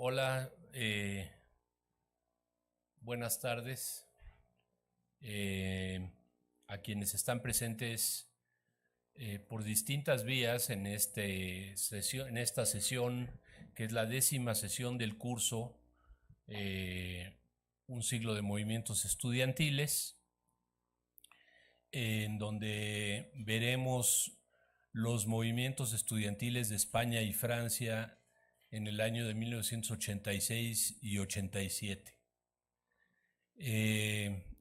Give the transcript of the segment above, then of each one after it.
Hola, buenas tardes eh, a quienes están presentes por distintas vías en esta sesión, que es la 10ª sesión del curso eh, Un siglo de movimientos estudiantiles, en donde veremos los movimientos estudiantiles de España y Francia en el año de 1986 y 87.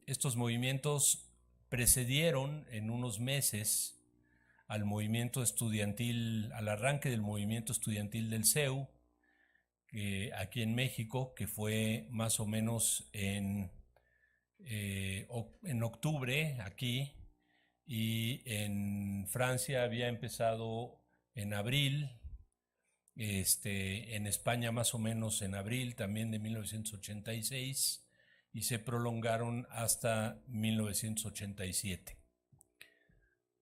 Estos movimientos precedieron en unos meses al movimiento estudiantil, al arranque del movimiento estudiantil del CEU, aquí en México, que fue más o menos en octubre aquí, y en Francia había empezado en abril, en España más o menos en abril también de 1986 y se prolongaron hasta 1987.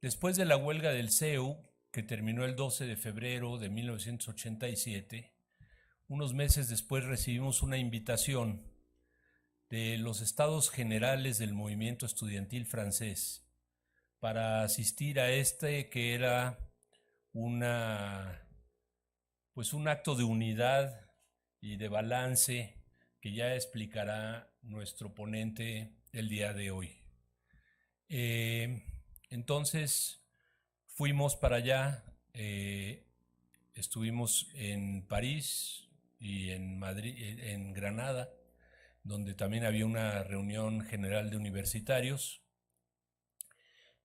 Después de la huelga del CEU, que terminó el 12 de febrero de 1987, unos meses después recibimos una invitación de los Estados Generales del movimiento estudiantil francés para asistir a que era una pues un acto de unidad y de balance que ya explicará nuestro ponente el día de hoy. Entonces fuimos para allá, estuvimos en París y en Madrid, en Granada, donde también había una reunión general de universitarios.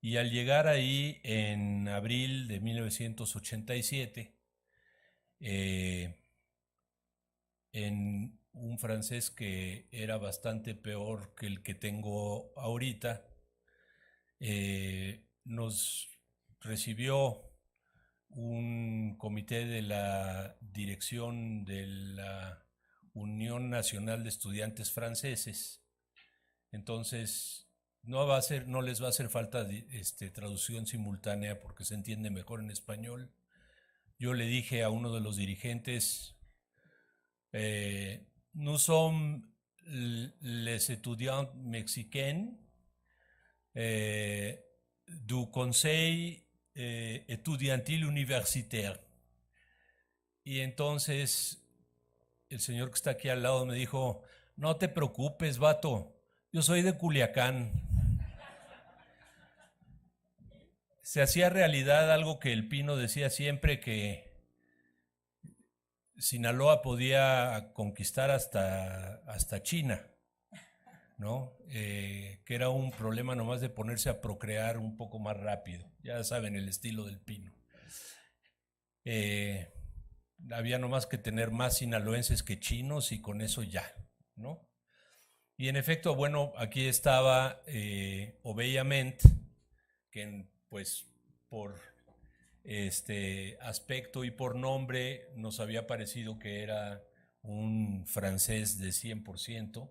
Y al llegar ahí en abril de 1987, en un francés que era bastante peor que el que tengo ahorita, nos recibió un comité de la dirección de la Unión Nacional de Estudiantes Franceses. Entonces, no les va a hacer falta traducción simultánea porque se entiende mejor en español. Yo le dije a uno de los dirigentes, nous sommes les étudiants mexicains du Conseil Estudiantil Universitaire. Y entonces el señor que está aquí al lado me dijo, no te preocupes, vato, yo soy de Culiacán. Se hacía realidad algo que el Pino decía siempre, que Sinaloa podía conquistar hasta China, ¿no? Que era un problema nomás de ponerse a procrear un poco más rápido. Ya saben, el estilo del Pino. Había nomás que tener más sinaloenses que chinos y con eso ya, ¿no? Y en efecto, bueno, aquí estaba Obeyament, que pues por aspecto y por nombre nos había parecido que era un francés de 100%,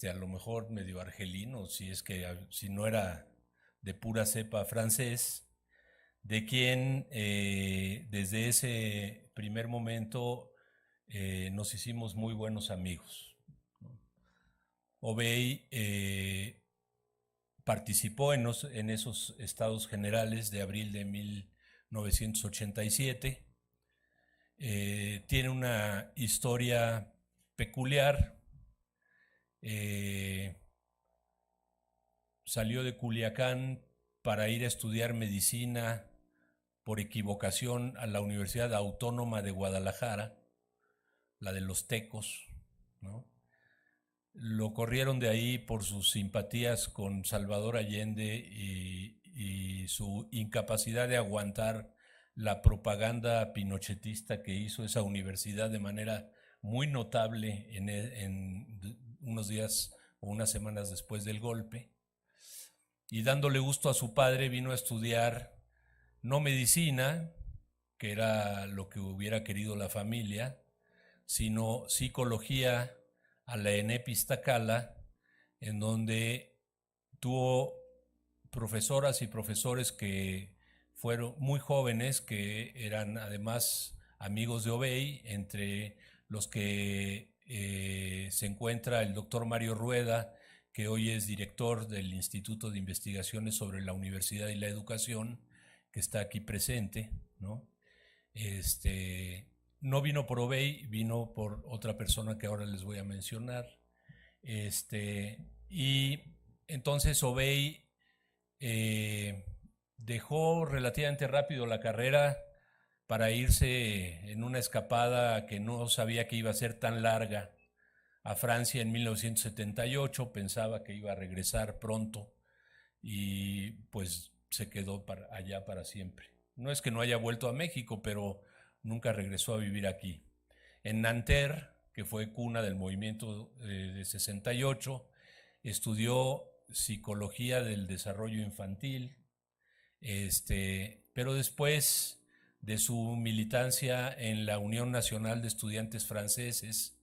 a lo mejor medio argelino, si no era de pura cepa francés, de quien desde ese primer momento nos hicimos muy buenos amigos. Obey participó en esos estados generales de abril de 1987. Tiene una historia peculiar. Salió de Culiacán para ir a estudiar medicina por equivocación a la Universidad Autónoma de Guadalajara, la de los Tecos, ¿no? Lo corrieron de ahí por sus simpatías con Salvador Allende y su incapacidad de aguantar la propaganda pinochetista que hizo esa universidad de manera muy notable en unos días o unas semanas después del golpe. Y dándole gusto a su padre, vino a estudiar no medicina, que era lo que hubiera querido la familia, sino psicología a la ENEP Iztacala, en donde tuvo profesoras y profesores que fueron muy jóvenes, que eran además amigos de Obey, entre los que se encuentra el doctor Mario Rueda, que hoy es director del Instituto de Investigaciones sobre la Universidad y la Educación, que está aquí presente, ¿no? No vino por Obey, vino por otra persona que ahora les voy a mencionar. Y entonces Obey dejó relativamente rápido la carrera para irse en una escapada que no sabía que iba a ser tan larga a Francia en 1978, pensaba que iba a regresar pronto y pues se quedó allá para siempre. No es que no haya vuelto a México, pero nunca regresó a vivir aquí. En Nanterre, que fue cuna del movimiento de 68, estudió psicología del desarrollo infantil, pero después de su militancia en la Unión Nacional de Estudiantes Franceses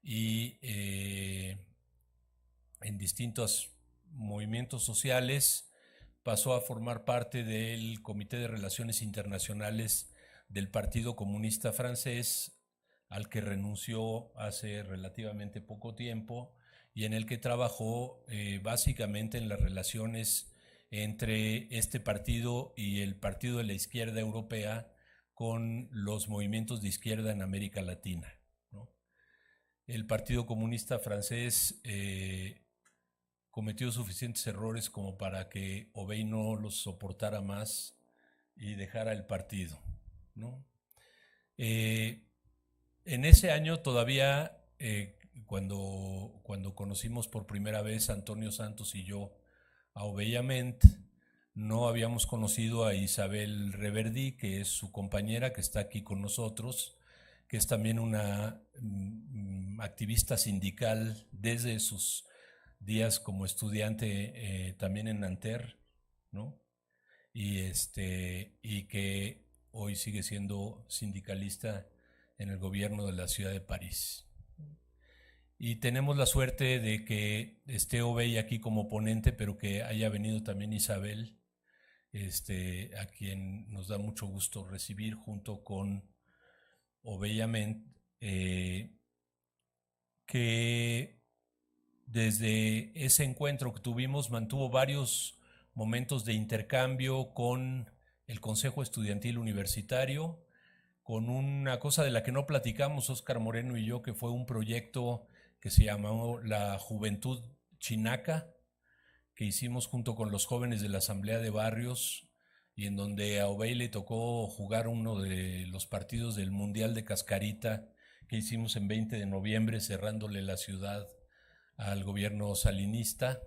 y en distintos movimientos sociales, pasó a formar parte del Comité de Relaciones Internacionales del Partido Comunista Francés, al que renunció hace relativamente poco tiempo y en el que trabajó básicamente en las relaciones entre este partido y el Partido de la Izquierda Europea con los movimientos de izquierda en América Latina, ¿no? El Partido Comunista Francés cometió suficientes errores como para que Obey no los soportara más y dejara el partido, ¿no? En ese año todavía, cuando conocimos por primera vez Antonio Santos y yo a Obeyament, no habíamos conocido a Isabel Reverdí, que es su compañera, que está aquí con nosotros, que es también una activista sindical desde sus días como estudiante también en Nanterre, ¿no? Y que hoy sigue siendo sindicalista en el gobierno de la ciudad de París. Y tenemos la suerte de que esté Obey aquí como ponente, pero que haya venido también Isabel, a quien nos da mucho gusto recibir junto con Obeyament, que desde ese encuentro que tuvimos mantuvo varios momentos de intercambio con el Consejo Estudiantil Universitario, con una cosa de la que no platicamos Óscar Moreno y yo, que fue un proyecto que se llamó la Juventud Chinaca, que hicimos junto con los jóvenes de la Asamblea de Barrios y en donde a Obey le tocó jugar uno de los partidos del Mundial de Cascarita que hicimos en 20 de noviembre, cerrándole la ciudad al gobierno salinista.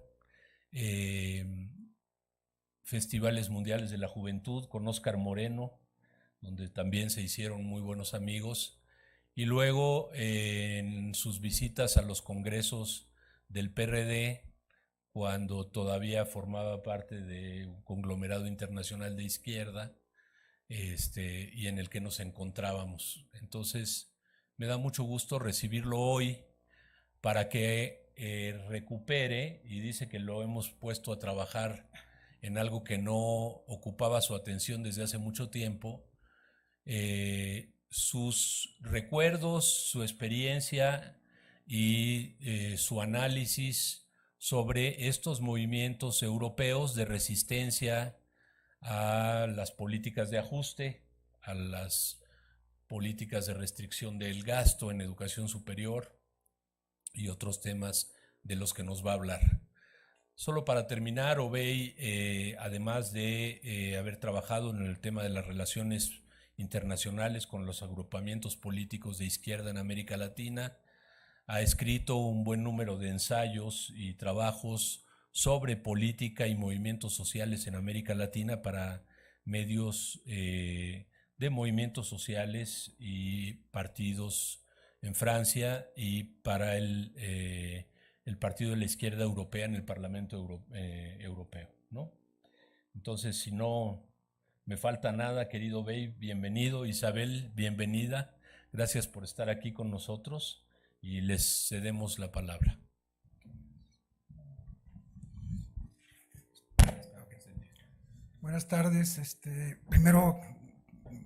Festivales mundiales de la juventud con Óscar Moreno, donde también se hicieron muy buenos amigos, y luego en sus visitas a los congresos del PRD, cuando todavía formaba parte de un conglomerado internacional de izquierda, y en el que nos encontrábamos. Entonces, me da mucho gusto recibirlo hoy para que recupere, y dice que lo hemos puesto a trabajar en algo que no ocupaba su atención desde hace mucho tiempo, sus recuerdos, su experiencia y su análisis sobre estos movimientos europeos de resistencia a las políticas de ajuste, a las políticas de restricción del gasto en educación superior y otros temas de los que nos va a hablar. Solo para terminar, Obey, además de haber trabajado en el tema de las relaciones internacionales con los agrupamientos políticos de izquierda en América Latina, ha escrito un buen número de ensayos y trabajos sobre política y movimientos sociales en América Latina para medios de movimientos sociales y partidos en Francia y para el Partido de la Izquierda Europea en el Parlamento Europeo, ¿no? Entonces, si no me falta nada, querido Bey, bienvenido. Isabel, bienvenida. Gracias por estar aquí con nosotros y les cedemos la palabra. Buenas tardes. Primero,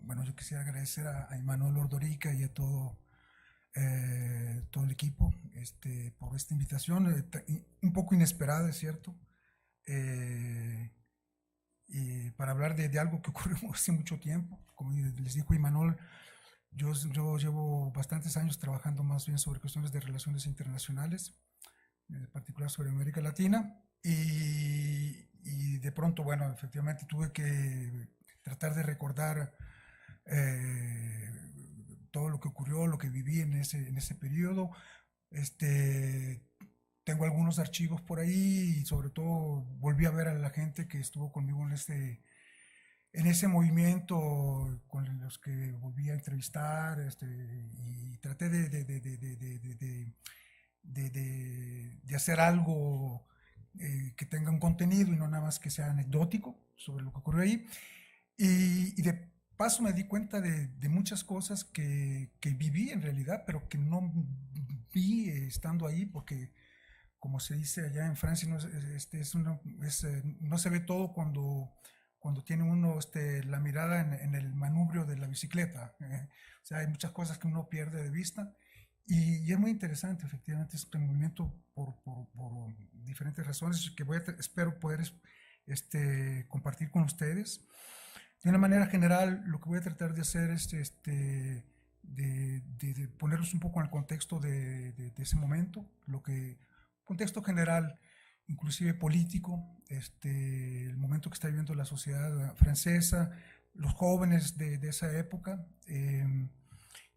bueno, yo quisiera agradecer a Imanol Ordorica y a todo todo el equipo, por esta invitación, un poco inesperada, es cierto, y para hablar de algo que ocurrió hace mucho tiempo. Como les dijo Imanol, yo llevo bastantes años trabajando más bien sobre cuestiones de relaciones internacionales, en particular sobre América Latina, y de pronto, bueno, efectivamente tuve que tratar de recordar todo lo que ocurrió, lo que viví en ese periodo. Tengo algunos archivos por ahí y sobre todo volví a ver a la gente que estuvo conmigo en ese movimiento, con los que volví a entrevistar, y traté de hacer algo que tenga un contenido y no nada más que sea anecdótico sobre lo que ocurrió ahí. Y de paso me di cuenta de muchas cosas que viví en realidad, pero que no vi estando ahí, porque como se dice allá en Francia, no se ve todo cuando tiene uno la mirada en el manubrio de la bicicleta. O sea, hay muchas cosas que uno pierde de vista. Y es muy interesante, efectivamente, este movimiento por diferentes razones que espero poder compartir con ustedes. De una manera general, lo que voy a tratar de hacer es de ponerlos un poco en el contexto de ese momento, contexto general, inclusive político, el momento que está viviendo la sociedad francesa, los jóvenes de esa época,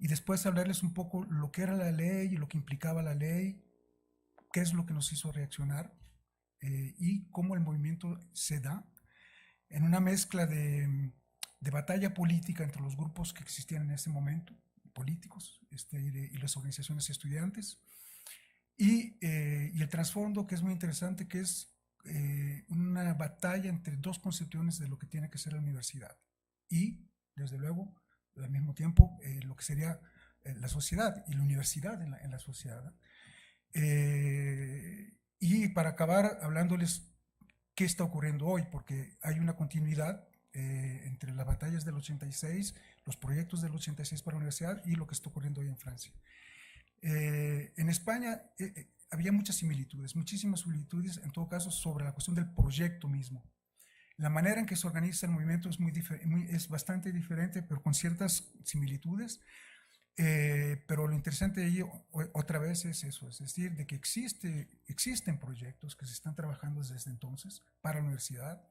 y después hablarles un poco lo que era la ley y lo que implicaba la ley, qué es lo que nos hizo reaccionar, y cómo el movimiento se da en una mezcla de batalla política entre los grupos que existían en ese momento, políticos, y las organizaciones estudiantes, y el trasfondo, que es muy interesante, que es una batalla entre dos concepciones de lo que tiene que ser la universidad y, desde luego, al mismo tiempo, lo que sería la sociedad y la universidad en la sociedad. Y para acabar hablándoles qué está ocurriendo hoy, porque hay una continuidad entre las batallas del 86, los proyectos del 86 para la universidad y lo que está ocurriendo hoy en Francia. En España había muchas similitudes, muchísimas similitudes, en todo caso, sobre la cuestión del proyecto mismo. La manera en que se organiza el movimiento es bastante diferente, pero con ciertas similitudes. Pero lo interesante de ello, otra vez, es eso, es decir, de que existen proyectos que se están trabajando desde entonces para la universidad,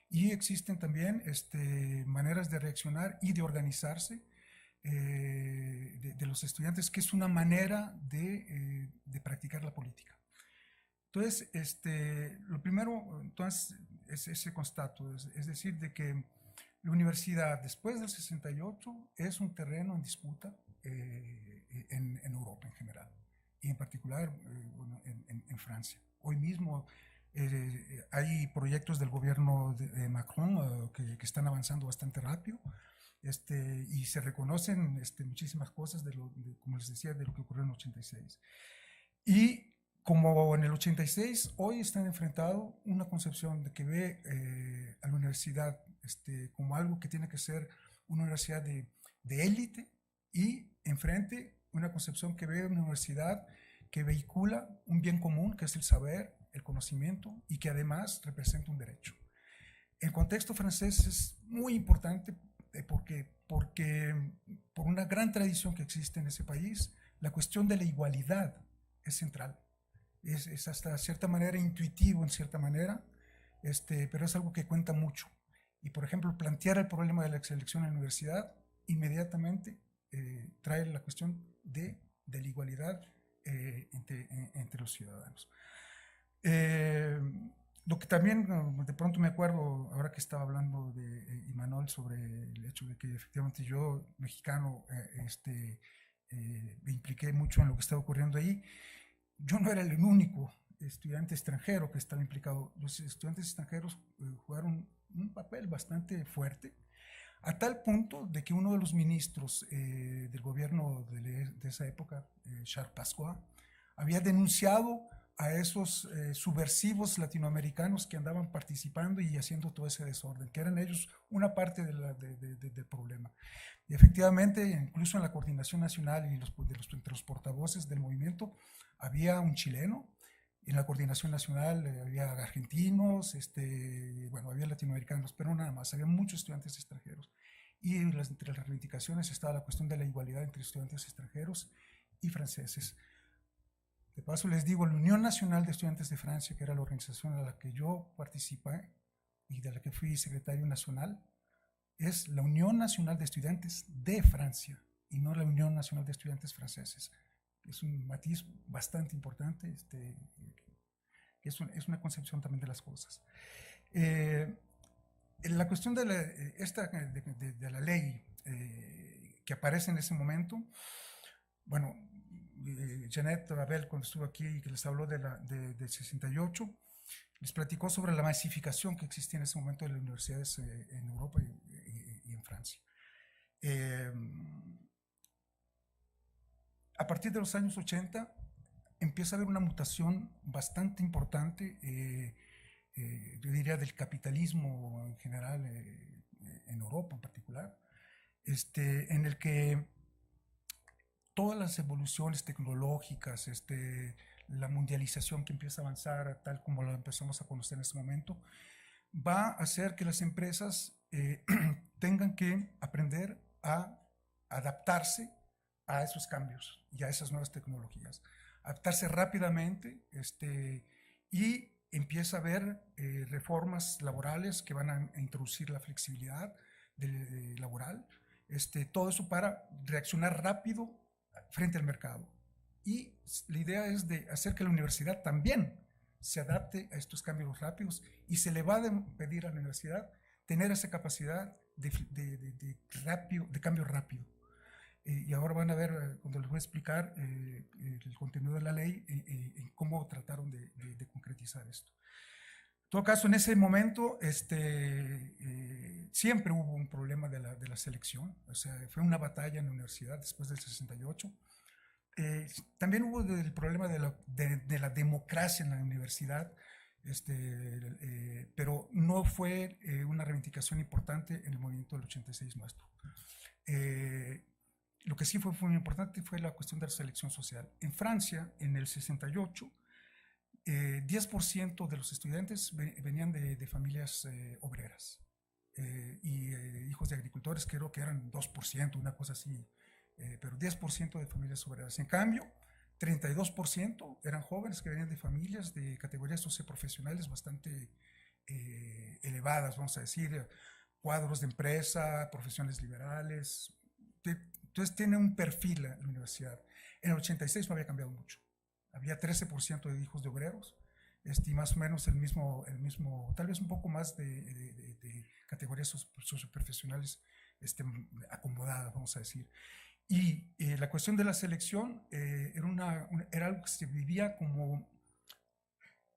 y existen también maneras de reaccionar y de organizarse de los estudiantes, que es una manera de practicar la política. Entonces, lo primero, entonces, es ese constato, es decir, de que la universidad después del 68 es un terreno en disputa en Europa en general, y en particular bueno, en Francia. Hoy mismo hay proyectos del gobierno de Macron que están avanzando bastante rápido, y se reconocen muchísimas cosas, como les decía, de lo que ocurrió en el 86. Y como en el 86, hoy están enfrentados una concepción de que ve a la universidad como algo que tiene que ser una universidad de élite, y enfrente una concepción que ve una universidad que vehicula un bien común, que es el saber, el conocimiento, y que además representa un derecho. El contexto francés es muy importante porque por una gran tradición que existe en ese país, la cuestión de la igualdad es central. Es hasta cierta manera intuitivo, en cierta manera, pero es algo que cuenta mucho. Y, por ejemplo, plantear el problema de la selección en la universidad inmediatamente trae la cuestión de la igualdad entre los ciudadanos. Lo que también de pronto me acuerdo, ahora que estaba hablando de Imanol, sobre el hecho de que efectivamente yo, mexicano, me impliqué mucho en lo que estaba ocurriendo ahí. Yo no era el único estudiante extranjero que estaba implicado. Los estudiantes extranjeros jugaron un papel bastante fuerte, a tal punto de que uno de los ministros del gobierno de esa época, Charles Pasqua, había denunciado a esos subversivos latinoamericanos que andaban participando y haciendo todo ese desorden, que eran ellos una parte del problema. Y efectivamente, incluso en la coordinación nacional y entre los portavoces del movimiento, había un chileno. En la coordinación nacional había argentinos, bueno, había latinoamericanos, pero nada más, había muchos estudiantes extranjeros. Y entre las reivindicaciones estaba la cuestión de la igualdad entre estudiantes extranjeros y franceses. De paso les digo, la Unión Nacional de Estudiantes de Francia, que era la organización a la que yo participé y de la que fui secretario nacional, es la Unión Nacional de Estudiantes de Francia y no la Unión Nacional de Estudiantes Franceses. Es un matiz bastante importante, es una concepción también de las cosas. La cuestión de la ley que aparece en ese momento, bueno, Janet Babel, cuando estuvo aquí y que les habló del 68, les platicó sobre la masificación que existía en ese momento de las universidades en Europa y en Francia. A partir de los años 80 empieza a haber una mutación bastante importante, yo diría del capitalismo en general, en Europa en particular, en el que todas las evoluciones tecnológicas, la mundialización que empieza a avanzar tal como lo empezamos a conocer en este momento, va a hacer que las empresas tengan que aprender a adaptarse a esos cambios y a esas nuevas tecnologías, adaptarse rápidamente, y empieza a haber reformas laborales que van a introducir la flexibilidad laboral, todo eso para reaccionar rápido frente al mercado. Y la idea es de hacer que la universidad también se adapte a estos cambios rápidos y se le va a pedir a la universidad tener esa capacidad de cambio rápido. Y ahora van a ver, cuando les voy a explicar el contenido de la ley, cómo trataron de concretizar esto. En todo caso, en ese momento siempre hubo un problema de la selección, o sea, fue una batalla en la universidad después del 68. También hubo el problema de la democracia en la universidad, pero no fue una reivindicación importante en el movimiento del 86 nuestro. Lo que sí fue muy importante fue la cuestión de la selección social. En Francia, en el 68, 10% de los estudiantes venían de familias obreras y hijos de agricultores, creo que eran 2%, una cosa así, pero 10% de familias obreras. En cambio, 32% eran jóvenes que venían de familias de categorías socioprofesionales bastante elevadas, vamos a decir, cuadros de empresa, profesiones liberales. Entonces tiene un perfil la universidad. En el 86 no había cambiado mucho. Había 13% de hijos de obreros, y más o menos el mismo, tal vez un poco más de categorías socioprofesionales acomodadas, vamos a decir. Y la cuestión de la selección era algo que se vivía como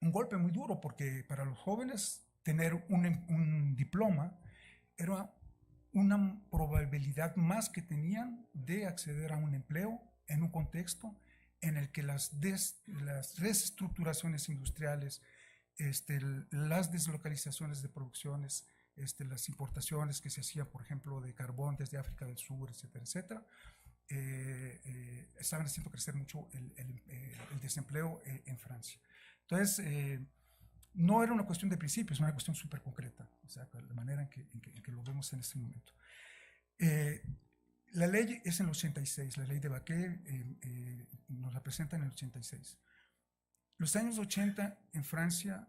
un golpe muy duro, porque para los jóvenes tener un diploma era una probabilidad más que tenían de acceder a un empleo en un contexto en el que las reestructuraciones industriales, las deslocalizaciones de producciones, las importaciones que se hacían, por ejemplo, de carbón desde África del Sur, etcétera, etcétera, estaban haciendo crecer mucho el desempleo en Francia. Entonces, no era una cuestión de principios, era una cuestión súper concreta, o sea, la manera en que lo vemos en este momento. La ley es en el 86, la ley de Baquet nos la presenta en el 86. Los años 80 en Francia,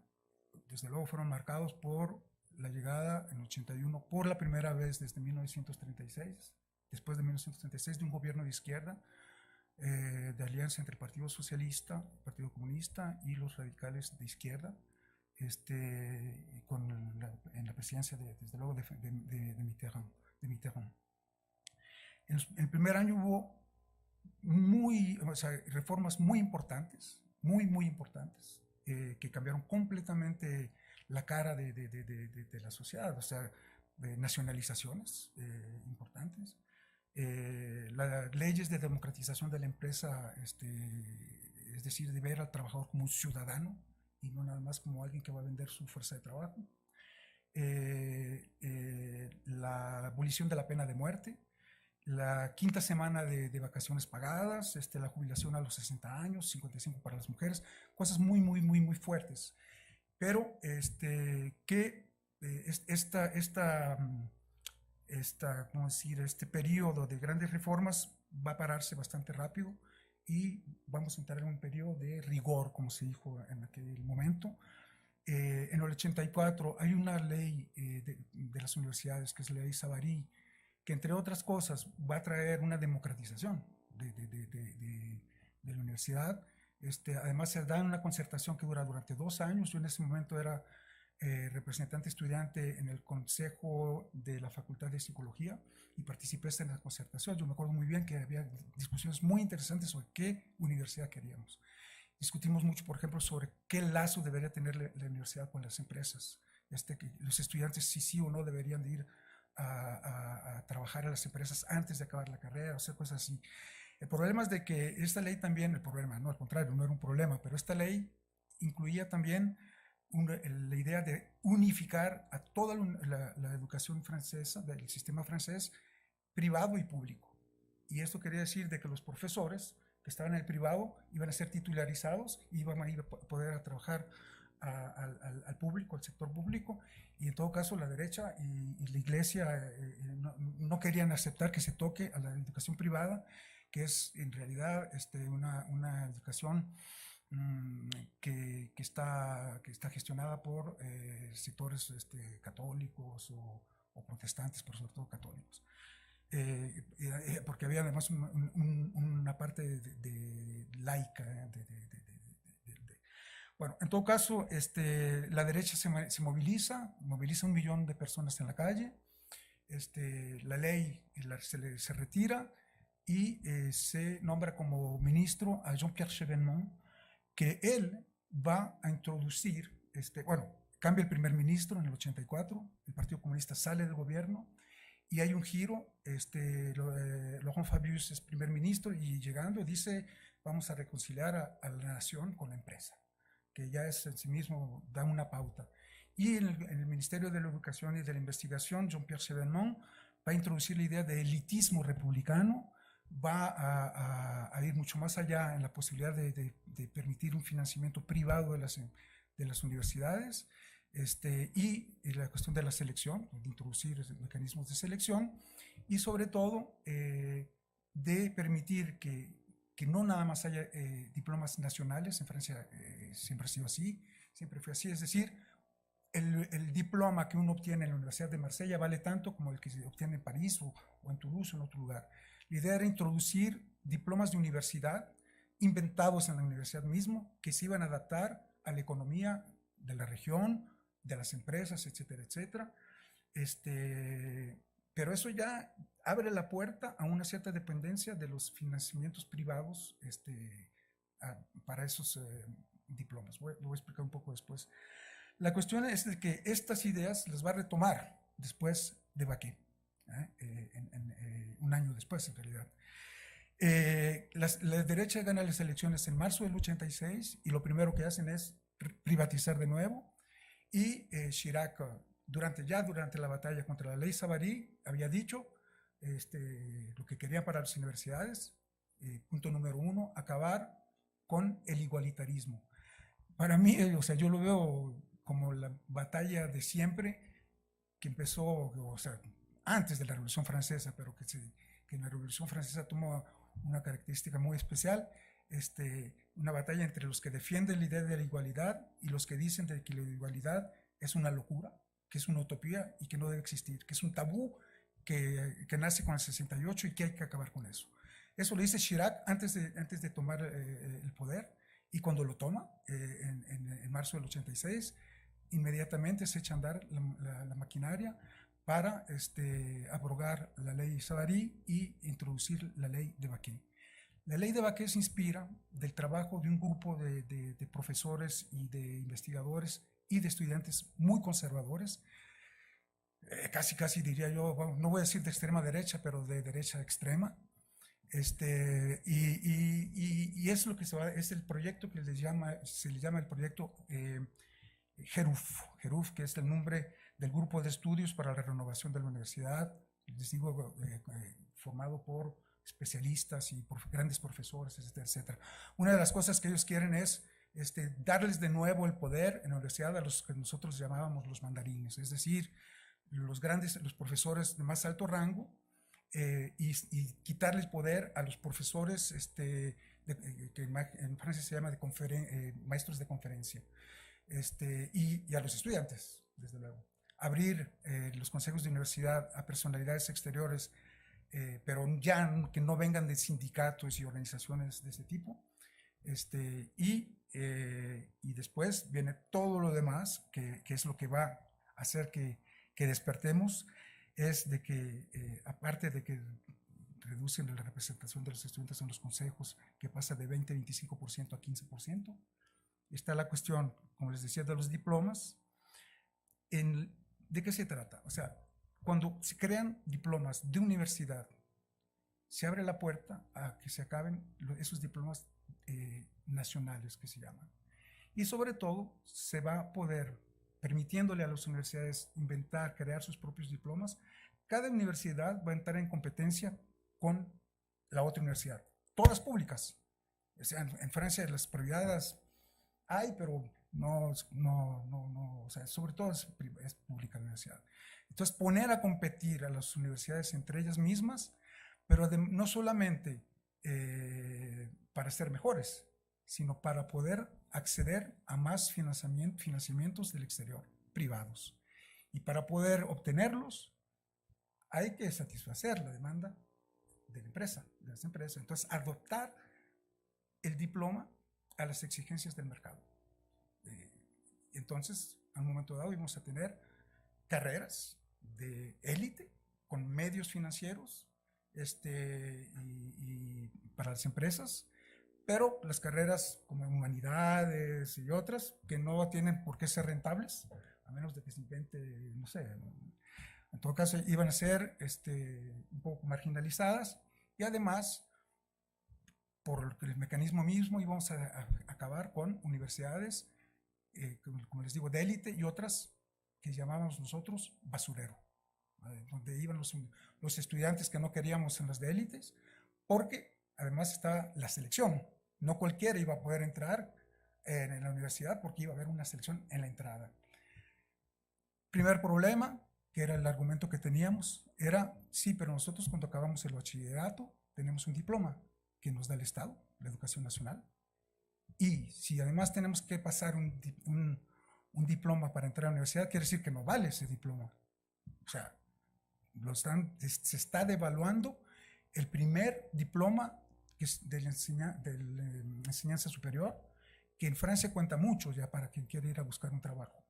desde luego, fueron marcados por la llegada en el 81, por la primera vez desde 1936, después de 1936, de un gobierno de izquierda, de alianza entre el Partido Socialista, el Partido Comunista y los radicales de izquierda, en la presidencia, desde luego, de Mitterrand. En el primer año hubo reformas muy importantes, muy importantes, que cambiaron completamente la cara de la sociedad, o sea, nacionalizaciones importantes, las leyes de democratización de la empresa es decir, de ver al trabajador como un ciudadano y no nada más como alguien que va a vender su fuerza de trabajo. La abolición de la pena de muerte, la quinta semana de vacaciones pagadas, la jubilación a los 60 años, 55 para las mujeres, cosas muy, muy, muy, muy fuertes. Pero ¿cómo decir? Este periodo de grandes reformas va a pararse bastante rápido y vamos a entrar en un periodo de rigor, como se dijo en aquel momento. En el 84 hay una ley de las universidades, que es la ley Savary, que entre otras cosas va a traer una democratización de la universidad. Además se da una concertación que dura durante 2 años. Yo en ese momento era representante estudiante en el consejo de la Facultad de Psicología y participé en la concertación. Yo me acuerdo muy bien que había discusiones muy interesantes sobre qué universidad queríamos. Discutimos mucho, por ejemplo, sobre qué lazo debería tener la universidad con las empresas. Que los estudiantes sí o no deberían de ir a trabajar a las empresas antes de acabar la carrera, o sea, cosas así. El problema es de que esta ley también, el problema, no, al contrario, no era un problema, pero esta ley incluía también la idea de unificar a toda la educación francesa, del sistema francés, privado y público. Y esto quería decir de que los profesores que estaban en el privado iban a ser titularizados y iban a ir a poder trabajar al público, al sector público, y en todo caso la derecha y la iglesia no querían aceptar que se toque a la educación privada, que es en realidad una educación que está gestionada por sectores católicos o protestantes, pero sobre todo católicos. Porque había además una parte de laica. Bueno, en todo caso, la derecha se moviliza 1 millón de personas en la calle, la ley se retira y se nombra como ministro a Jean-Pierre Chevènement, que él va a introducir, cambia el primer ministro en el 84, el Partido Comunista sale del gobierno y hay un giro, Laurent Fabius es primer ministro y llegando dice, vamos a reconciliar a la nación con la empresa, que ya es en sí mismo, da una pauta. Y en el Ministerio de la Educación y de la Investigación, Jean-Pierre Chevènement va a introducir la idea de elitismo republicano, va a ir mucho más allá en la posibilidad de permitir un financiamiento privado de las universidades, y la cuestión de la selección, de introducir mecanismos de selección, y sobre todo de permitir que no nada más haya diplomas nacionales. En Francia siempre ha sido así, siempre fue así, es decir, el diploma que uno obtiene en la Universidad de Marsella vale tanto como el que se obtiene en París o en Toulouse o en otro lugar. La idea era introducir diplomas de universidad inventados en la universidad mismo, que se iban a adaptar a la economía de la región, de las empresas, etcétera, etcétera. Pero eso ya abre la puerta a una cierta dependencia de los financiamientos privados para esos diplomas. Lo voy a explicar un poco después. La cuestión es de que estas ideas las va a retomar después de Baquet, 1 año después en realidad. La derecha gana las elecciones en marzo del 86 y lo primero que hacen es privatizar de nuevo, y Chirac durante la batalla contra la ley Savary había dicho lo que quería para las universidades. Punto número 1, acabar con el igualitarismo. Para mí, yo lo veo como la batalla de siempre, que empezó, antes de la Revolución Francesa, pero que en la Revolución Francesa tomó una característica muy especial, una batalla entre los que defienden la idea de la igualdad y los que dicen de que la igualdad es una locura, que es una utopía y que no debe existir, que es un tabú que nace con el 68 y que hay que acabar con eso. Eso lo dice Chirac antes de tomar el poder, y cuando lo toma, en marzo del 86, inmediatamente se echa a andar la maquinaria para abrogar la ley Savary y introducir la ley de Baquet. La ley de Baquet se inspira del trabajo de un grupo de profesores y de investigadores y de estudiantes muy conservadores, casi diría yo, bueno, no voy a decir de extrema derecha, pero de derecha extrema, Y es lo que es el proyecto que se le llama el proyecto GERUF, que es el nombre del Grupo de Estudios para la Renovación de la Universidad, les digo, formado por especialistas y por grandes profesores, etcétera, etcétera. Una de las cosas que ellos quieren es darles de nuevo el poder en la universidad a los que nosotros llamábamos los mandarines, es decir, los profesores de más alto rango, y quitarles poder a los profesores que en Francia se llama maestros de conferencia, y a los estudiantes, desde luego. Abrir los consejos de universidad a personalidades exteriores, pero ya que no vengan de sindicatos y organizaciones de ese tipo. Y después viene todo lo demás, que es lo que va a hacer que despertemos, es de que, aparte de que reducen la representación de los estudiantes en los consejos, que pasa de 20-25% a 15%, está la cuestión, como les decía, de los diplomas. ¿De qué se trata? O sea, cuando se crean diplomas de universidad, se abre la puerta a que se acaben esos diplomas nacionales que se llaman. Y sobre todo, se va a poder, permitiéndole a las universidades inventar, crear sus propios diplomas, cada universidad va a entrar en competencia con la otra universidad, todas públicas. O sea, en Francia las privadas hay, pero no, o sea, sobre todo es pública la universidad. Entonces, poner a competir a las universidades entre ellas mismas, pero no solamente para ser mejores, sino para poder acceder a más financiamientos del exterior, privados. Y para poder obtenerlos, hay que satisfacer la demanda de la empresa, de las empresas. Entonces, adoptar el diploma a las exigencias del mercado. Entonces, a un momento dado, íbamos a tener carreras de élite con medios financieros y para las empresas, pero las carreras como humanidades y otras que no tienen por qué ser rentables, a menos de que se invente, no sé, en todo caso iban a ser un poco marginalizadas, y además, por el mecanismo mismo, íbamos a acabar con universidades, como les digo, de élite, y otras que llamábamos nosotros basurero, donde iban los estudiantes que no queríamos en las de élites, porque además está la selección. No cualquiera iba a poder entrar en la universidad porque iba a haber una selección en la entrada. Primer problema, que era el argumento que teníamos, era, sí, pero nosotros cuando acabamos el bachillerato tenemos un diploma que nos da el Estado, la Educación Nacional, y si además tenemos que pasar un diploma para entrar a la universidad, quiere decir que no vale ese diploma. O sea, se está devaluando el primer diploma que es de la enseñanza superior, que en Francia cuenta mucho ya para quien quiere ir a buscar un trabajo.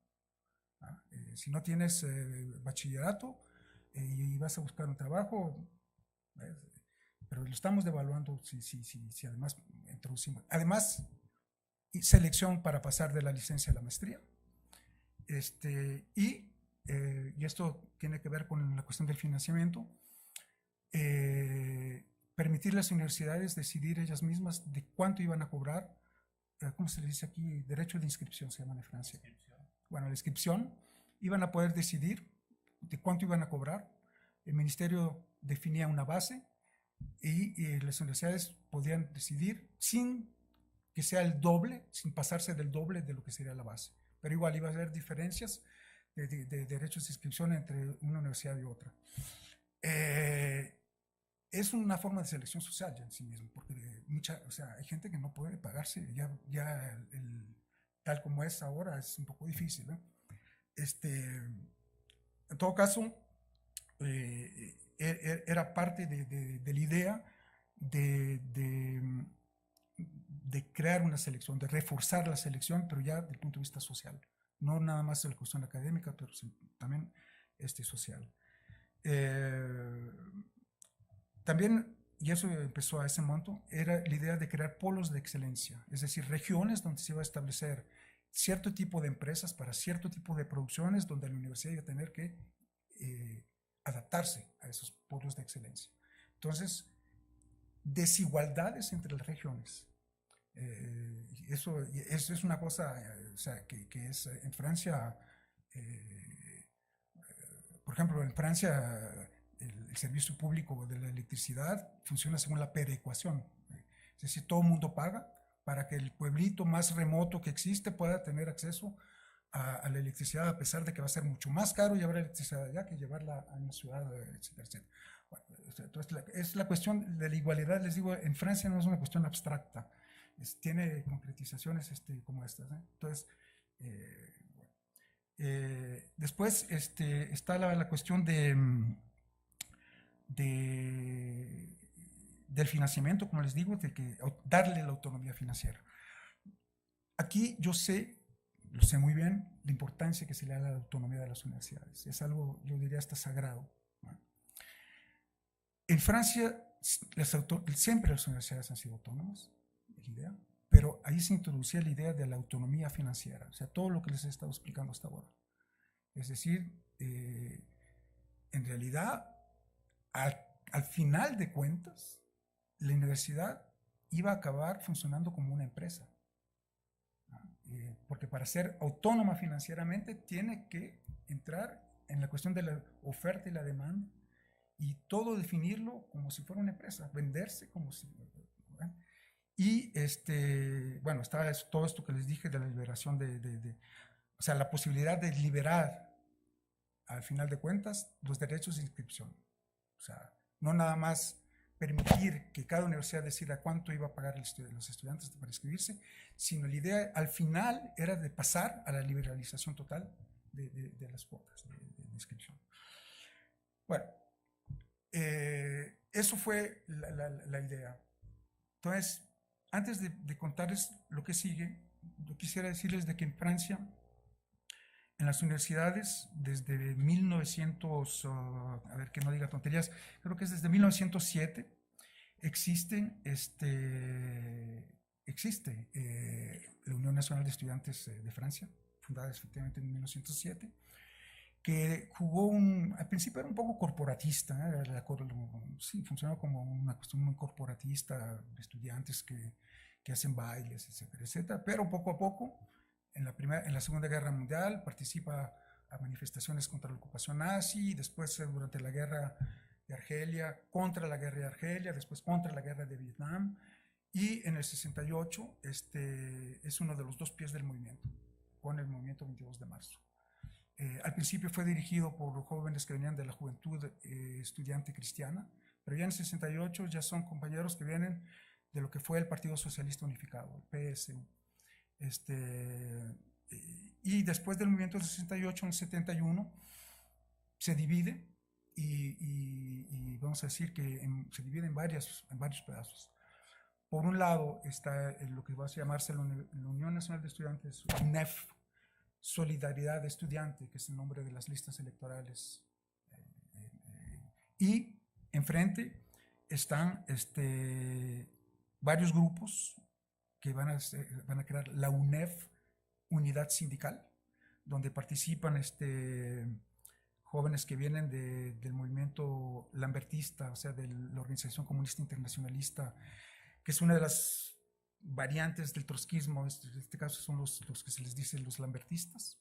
Si no tienes bachillerato y vas a buscar un trabajo, pero lo estamos devaluando si además introducimos. Además, selección para pasar de la licencia a la maestría. Y esto tiene que ver con la cuestión del financiamiento. Permitir a las universidades decidir ellas mismas de cuánto iban a cobrar, ¿cómo se le dice aquí? Derecho de inscripción se llama en Francia. Bueno, la inscripción, iban a poder decidir de cuánto iban a cobrar. El ministerio definía una base y las universidades podían decidir sin que sea el doble, sin pasarse del doble de lo que sería la base. Pero igual iba a haber diferencias de derechos de inscripción entre una universidad y otra. Es una forma de selección social ya en sí mismo, porque hay gente que no puede pagarse, tal como es ahora, es un poco difícil, ¿no? En todo caso, era parte de la idea de crear una selección, de reforzar la selección, pero ya desde el punto de vista social. No nada más de la cuestión académica, pero también social. También, y eso empezó a ese monto, era la idea de crear polos de excelencia, es decir, regiones donde se iba a establecer cierto tipo de empresas para cierto tipo de producciones, donde la universidad iba a tener que adaptarse a esos polos de excelencia. Entonces, desigualdades entre las regiones. Eso es una cosa, o sea, que es en Francia, por ejemplo, en Francia el servicio público de la electricidad funciona según la perecuación. Es decir, todo el mundo paga para que el pueblito más remoto que existe pueda tener acceso a la electricidad, a pesar de que va a ser mucho más caro llevar electricidad allá que llevarla a una ciudad, etcétera, etcétera. Bueno, entonces, es la cuestión de la igualdad, les digo, en Francia no es una cuestión abstracta, tiene concretizaciones como estas. Entonces, después está la cuestión del financiamiento, como les digo, de que darle la autonomía financiera. Aquí yo lo sé muy bien, la importancia que se le da a la autonomía de las universidades. Es algo, yo diría, hasta sagrado. ¿No? En Francia, siempre las universidades han sido autónomas, es la idea, pero ahí se introducía la idea de la autonomía financiera, o sea, todo lo que les he estado explicando hasta ahora. Es decir, en realidad, al final de cuentas, la universidad iba a acabar funcionando como una empresa. Porque para ser autónoma financieramente tiene que entrar en la cuestión de la oferta y la demanda y todo definirlo como si fuera una empresa, venderse como si... ¿verdad? Y bueno, está todo esto que les dije de la liberación o sea, la posibilidad de liberar al final de cuentas los derechos de inscripción. O sea, no nada más permitir que cada universidad decida cuánto iba a pagar los estudiantes para inscribirse, sino la idea al final era de pasar a la liberalización total de las cuotas de inscripción. Bueno, eso fue la idea. Entonces, antes de contarles lo que sigue, yo quisiera decirles de que en Francia, en las universidades, desde 1900, a ver que no diga tonterías, creo que es desde 1907, existe la Unión Nacional de Estudiantes de Francia, fundada efectivamente en 1907, que jugó al principio era un poco corporatista, sí, funcionaba como una cuestión muy corporatista, de estudiantes que hacen bailes, etcétera, etcétera, pero poco a poco, en la Segunda Guerra Mundial, participa a manifestaciones contra la ocupación nazi, y después durante la guerra de Argelia, contra la guerra de Argelia, después contra la guerra de Vietnam, y en el 68 es uno de los dos pies del movimiento, con el movimiento 22 de marzo. Al principio fue dirigido por jóvenes que venían de la juventud estudiante cristiana, pero ya en el 68 ya son compañeros que vienen de lo que fue el Partido Socialista Unificado, el PSU. Y después del movimiento del 68, en el 71, se divide y vamos a decir que se divide en varios pedazos. Por un lado está lo que va a llamarse la Unión Nacional de Estudiantes, UNEF, Solidaridad Estudiante, que es el nombre de las listas electorales. Y enfrente están varios grupos que van a crear la UNEF, Unidad Sindical, donde participan jóvenes que vienen del movimiento lambertista, o sea, de la Organización Comunista Internacionalista, que es una de las variantes del trotskismo. En este caso son los que se les dice los lambertistas.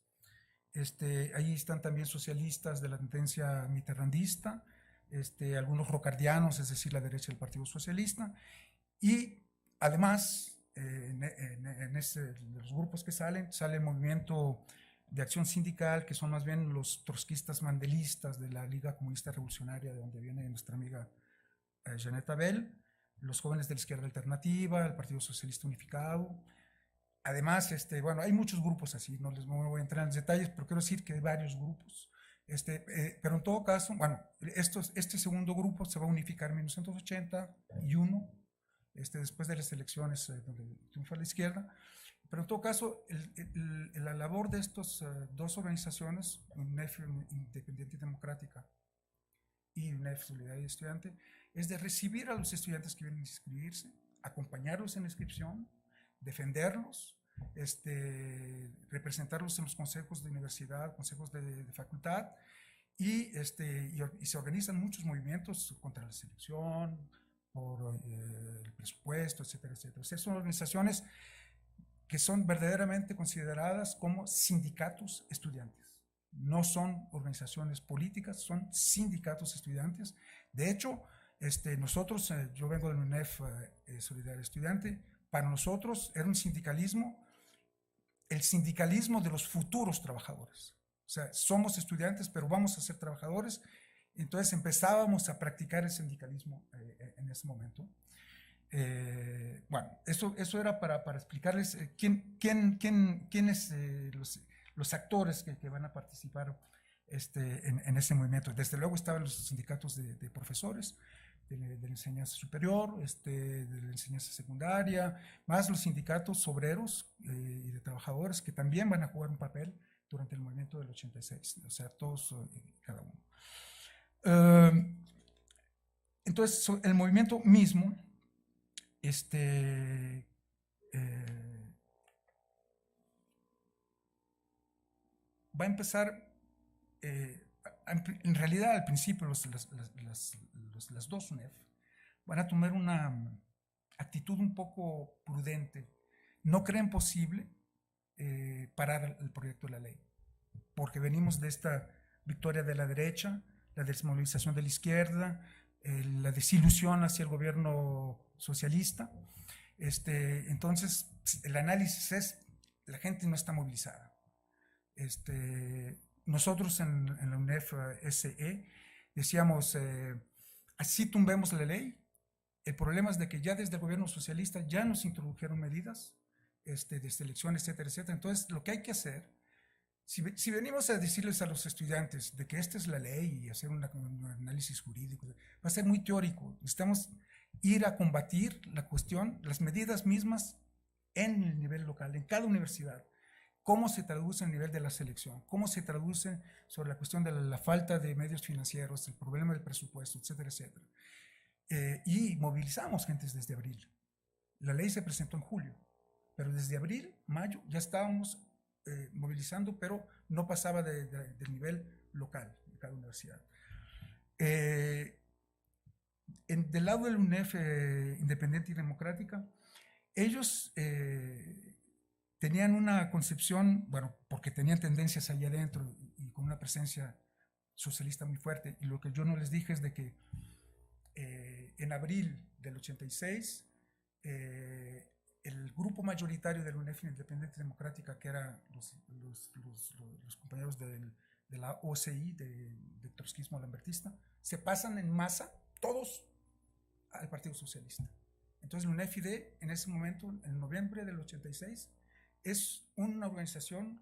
Ahí están también socialistas de la tendencia mitterrandista, algunos rocardianos, es decir, la derecha del Partido Socialista, y además, de los grupos que sale el movimiento de acción sindical, que son más bien los trotskistas mandelistas de la Liga Comunista Revolucionaria, de donde viene nuestra amiga Jeanette Abel, los jóvenes de la izquierda alternativa, el Partido Socialista Unificado. Además, bueno, hay muchos grupos así, no voy a entrar en los detalles, pero quiero decir que hay varios grupos. Pero en todo caso, bueno, este segundo grupo se va a unificar en 1981, después de las elecciones donde triunfa la izquierda. Pero en todo caso, la labor de estas dos organizaciones, UNEF Independiente y Democrática y UNEF Solidaridad Estudiante, es de recibir a los estudiantes que vienen a inscribirse, acompañarlos en la inscripción, defenderlos, representarlos en los consejos de universidad, consejos de facultad, y se organizan muchos movimientos contra la selección, por el presupuesto, etcétera, etcétera. O sea, son organizaciones que son verdaderamente consideradas como sindicatos estudiantes. No son organizaciones políticas, son sindicatos estudiantes. De hecho, nosotros, yo vengo del UNEF Solidaridad Estudiante, para nosotros era un sindicalismo, el sindicalismo de los futuros trabajadores. O sea, somos estudiantes, pero vamos a ser trabajadores. Entonces empezábamos a practicar el sindicalismo en ese momento. Bueno, eso era para explicarles quiénes los actores que van a participar en ese movimiento. Desde luego estaban los sindicatos de profesores, de la enseñanza superior, de la enseñanza secundaria, más los sindicatos obreros y de trabajadores que también van a jugar un papel durante el movimiento del 86, o sea, todos cada uno. Entonces, el movimiento mismo, va a empezar, en realidad al principio las dos UNEF van a tomar una actitud un poco prudente. No creen posible parar el proyecto de la ley, porque venimos de esta victoria de la derecha, la desmovilización de la izquierda, la desilusión hacia el gobierno socialista. Entonces, el análisis es, la gente no está movilizada. Nosotros en la UNEF SE decíamos, así tumbemos la ley. El problema es de que ya desde el gobierno socialista ya nos introdujeron medidas de selección, etcétera, etcétera. Entonces, lo que hay que hacer, si venimos a decirles a los estudiantes de que esta es la ley y hacer un análisis jurídico, va a ser muy teórico. Necesitamos ir a combatir la cuestión, las medidas mismas en el nivel local, en cada universidad. Cómo se traduce a nivel de la selección, cómo se traduce sobre la cuestión de la falta de medios financieros, el problema del presupuesto, etcétera, etcétera. Y movilizamos gentes desde abril. La ley se presentó en julio, pero desde abril, mayo, ya estábamos movilizando, pero no pasaba del nivel local de cada universidad. Del lado del UNEF Independiente y Democrática, ellos tenían una concepción, bueno, porque tenían tendencias allá adentro y con una presencia socialista muy fuerte, y lo que yo no les dije es de que en abril del 86, el grupo mayoritario del UNEF Independiente Democrática, que eran los compañeros de la OCI, de trotskismo lambertista, se pasan en masa, todos, al Partido Socialista. Entonces el UNEFID en ese momento, en noviembre del 86, es una organización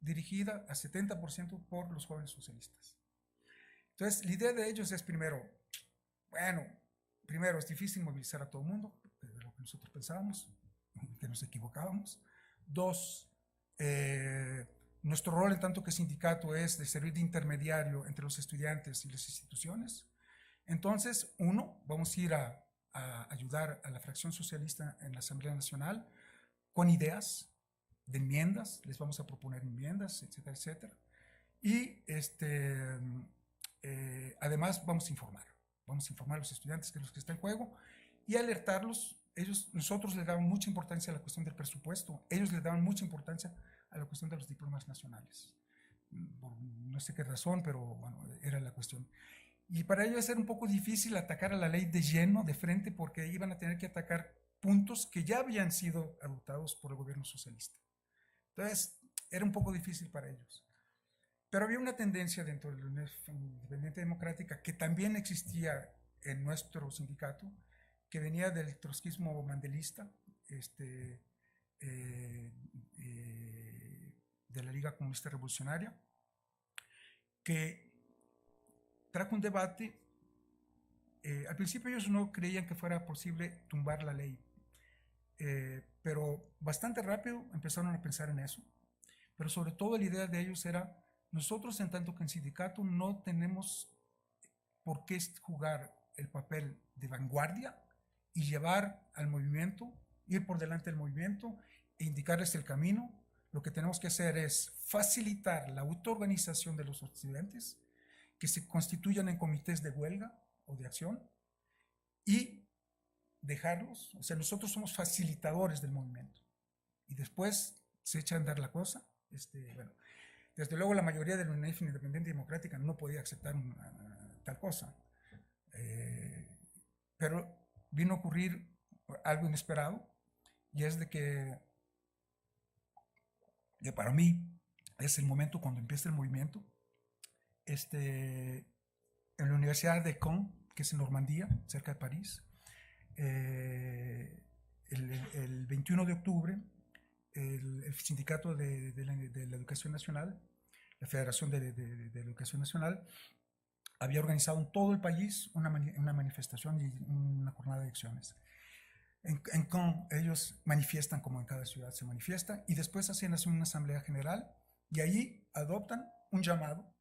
dirigida a 70% por los jóvenes socialistas. Entonces la idea de ellos es primero es difícil movilizar a todo el mundo, de lo que nosotros pensábamos, que nos equivocábamos. Dos, nuestro rol en tanto que sindicato es de servir de intermediario entre los estudiantes y las instituciones. Entonces, vamos a ir a ayudar a la fracción socialista en la Asamblea Nacional con ideas de enmiendas, les vamos a proponer enmiendas, etcétera, etcétera. Y además vamos a informar a los estudiantes que es lo que está en juego y alertarlos. Nosotros le daban mucha importancia a la cuestión del presupuesto, ellos le daban mucha importancia a la cuestión de los diplomas nacionales. Por no sé qué razón, pero bueno, era la cuestión. Y para ellos era un poco difícil atacar a la ley de lleno, de frente, porque iban a tener que atacar puntos que ya habían sido adoptados por el gobierno socialista. Entonces, era un poco difícil para ellos. Pero había una tendencia dentro de la UNEF Independiente Democrática que también existía en nuestro sindicato, que venía del trotskismo mandelista, de la Liga Comunista Revolucionaria, que trajo un debate. Al principio ellos no creían que fuera posible tumbar la ley, pero bastante rápido empezaron a pensar en eso. Pero sobre todo la idea de ellos era, nosotros en tanto que en sindicato no tenemos por qué jugar el papel de vanguardia y llevar al movimiento, ir por delante del movimiento e indicarles el camino. Lo que tenemos que hacer es facilitar la autoorganización de los estudiantes, que se constituyan en comités de huelga o de acción y dejarlos, o sea, nosotros somos facilitadores del movimiento y después se echa a andar la cosa. Bueno, desde luego la mayoría de la UNEF Independiente y Democrática no podía aceptar tal cosa, pero vino a ocurrir algo inesperado, y es de que para mí es el momento cuando empieza el movimiento. En la Universidad de Caen, que es en Normandía, cerca de París, el 21 de octubre, el sindicato de la Educación Nacional, la Federación de la Educación Nacional, había organizado en todo el país una manifestación y una jornada de acciones. En Caen ellos manifiestan como en cada ciudad se manifiesta, y después hacen una asamblea general y ahí adoptan un llamado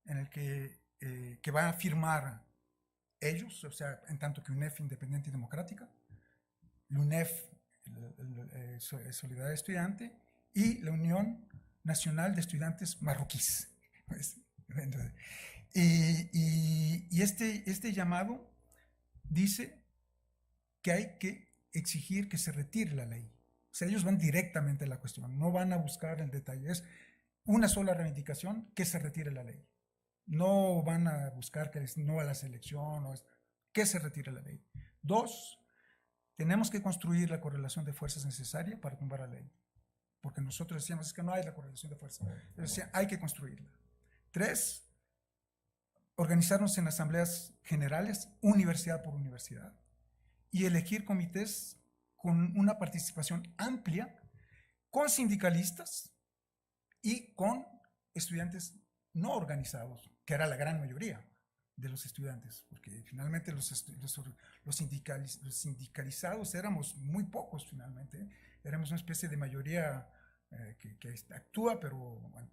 en el que van a firmar ellos, o sea, en tanto que UNEF Independiente y Democrática, la UNEF Solidaridad Estudiante y la Unión Nacional de Estudiantes Marroquíes. Y este llamado dice que hay que exigir que se retire la ley. O sea, ellos van directamente a la cuestión, no van a buscar el detalle, es una sola reivindicación: que se retire la ley. No van a buscar que no a la selección, que se retire la ley. 2, tenemos que construir la correlación de fuerzas necesaria para tumbar la ley, porque nosotros decíamos, es que no hay la correlación de fuerzas. Ellos decían, hay que construirla. 3, organizarnos en asambleas generales, universidad por universidad, y elegir comités con una participación amplia, con sindicalistas y con estudiantes no organizados, que era la gran mayoría de los estudiantes, porque finalmente los sindicalizados éramos muy pocos finalmente, éramos una especie de mayoría que actúa, pero bueno.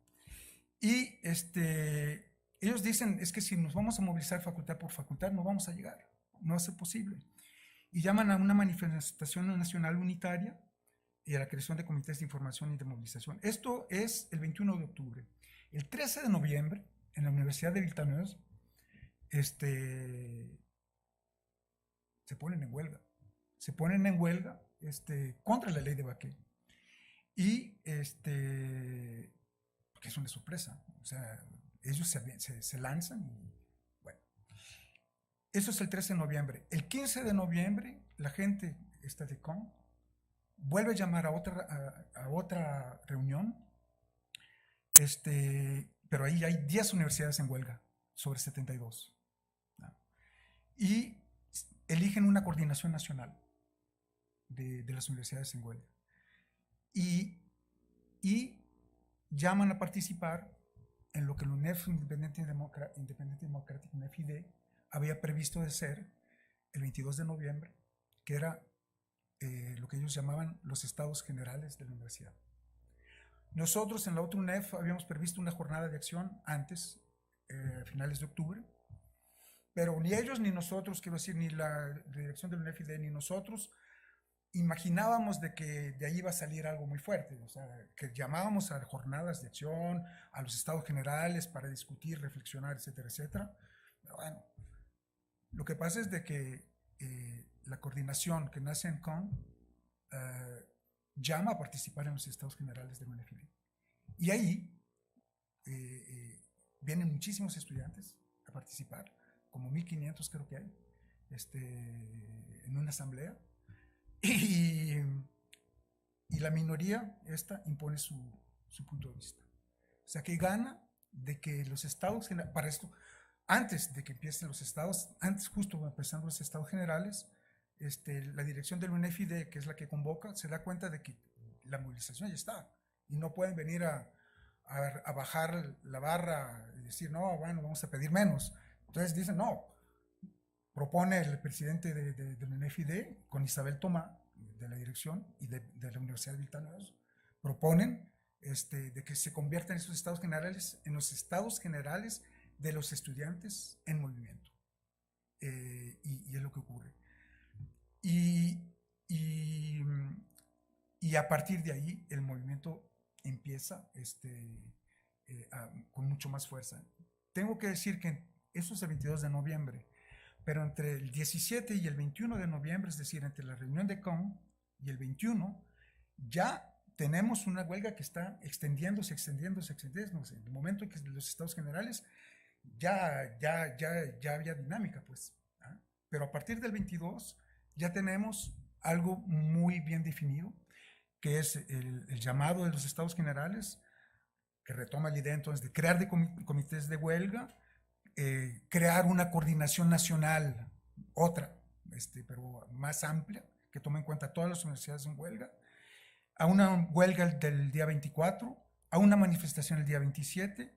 Y ellos dicen, es que si nos vamos a movilizar facultad por facultad, no vamos a llegar, no va a ser posible. Y llaman a una manifestación nacional unitaria y a la creación de comités de información y de movilización. Esto es el 21 de octubre. El 13 de noviembre, en la Universidad de Viltaneuse, se ponen en huelga. Se ponen en huelga contra la ley de Baquet. Y porque es una sorpresa. O sea, ellos se lanzan y bueno. Eso es el 13 de noviembre. El 15 de noviembre, la gente de Caen vuelve a llamar a otra reunión, pero ahí hay 10 universidades en huelga sobre 72. ¿No? Y eligen una coordinación nacional de las universidades en huelga. Y llaman a participar en lo que la UNEF Independiente y Democrática, UNEF-ID, había previsto de ser el 22 de noviembre, que era lo que ellos llamaban los estados generales de la universidad. Nosotros en la otra UNEF habíamos previsto una jornada de acción antes, a finales de octubre, pero ni ellos ni nosotros, quiero decir, ni la dirección de la UNEF-ID ni nosotros imaginábamos de que de ahí iba a salir algo muy fuerte, o sea, que llamábamos a jornadas de acción, a los estados generales para discutir, reflexionar, etcétera, etcétera. Pero bueno, lo que pasa es de que la coordinación que nace en Caen llama a participar en los estados generales de la UNEF. Y ahí vienen muchísimos estudiantes a participar, como 1500 creo que hay, en una asamblea. Y la minoría impone su punto de vista. O sea, que gana de que los estados, para esto, antes de que empiecen los estados, antes justo empezando los estados generales, la dirección del UNEF-ID, que es la que convoca, se da cuenta de que la movilización ya está y no pueden venir a bajar la barra y decir, no, bueno, vamos a pedir menos. Entonces dicen, no. Propone el presidente del UNEF-ID con Isabel Tomá, de la dirección y de la Universidad de Viltaneuse, proponen de que se conviertan esos estados generales en los estados generales de los estudiantes en movimiento. Y es lo que ocurre. Y a partir de ahí el movimiento empieza con mucho más fuerza. Tengo que decir que eso es el 22 de noviembre. pero entre el 17 y el 21 de noviembre, es decir, entre la reunión de CON y el 21, ya tenemos una huelga que está extendiéndose. En el momento en que los estados generales ya había dinámica, pues. ¿Ah? Pero a partir del 22 ya tenemos algo muy bien definido, que es el llamado de los estados generales, que retoma la idea entonces de crear comités de huelga, crear una coordinación nacional, otra, pero más amplia, que tome en cuenta todas las universidades en huelga, a una huelga del día 24, a una manifestación el día 27,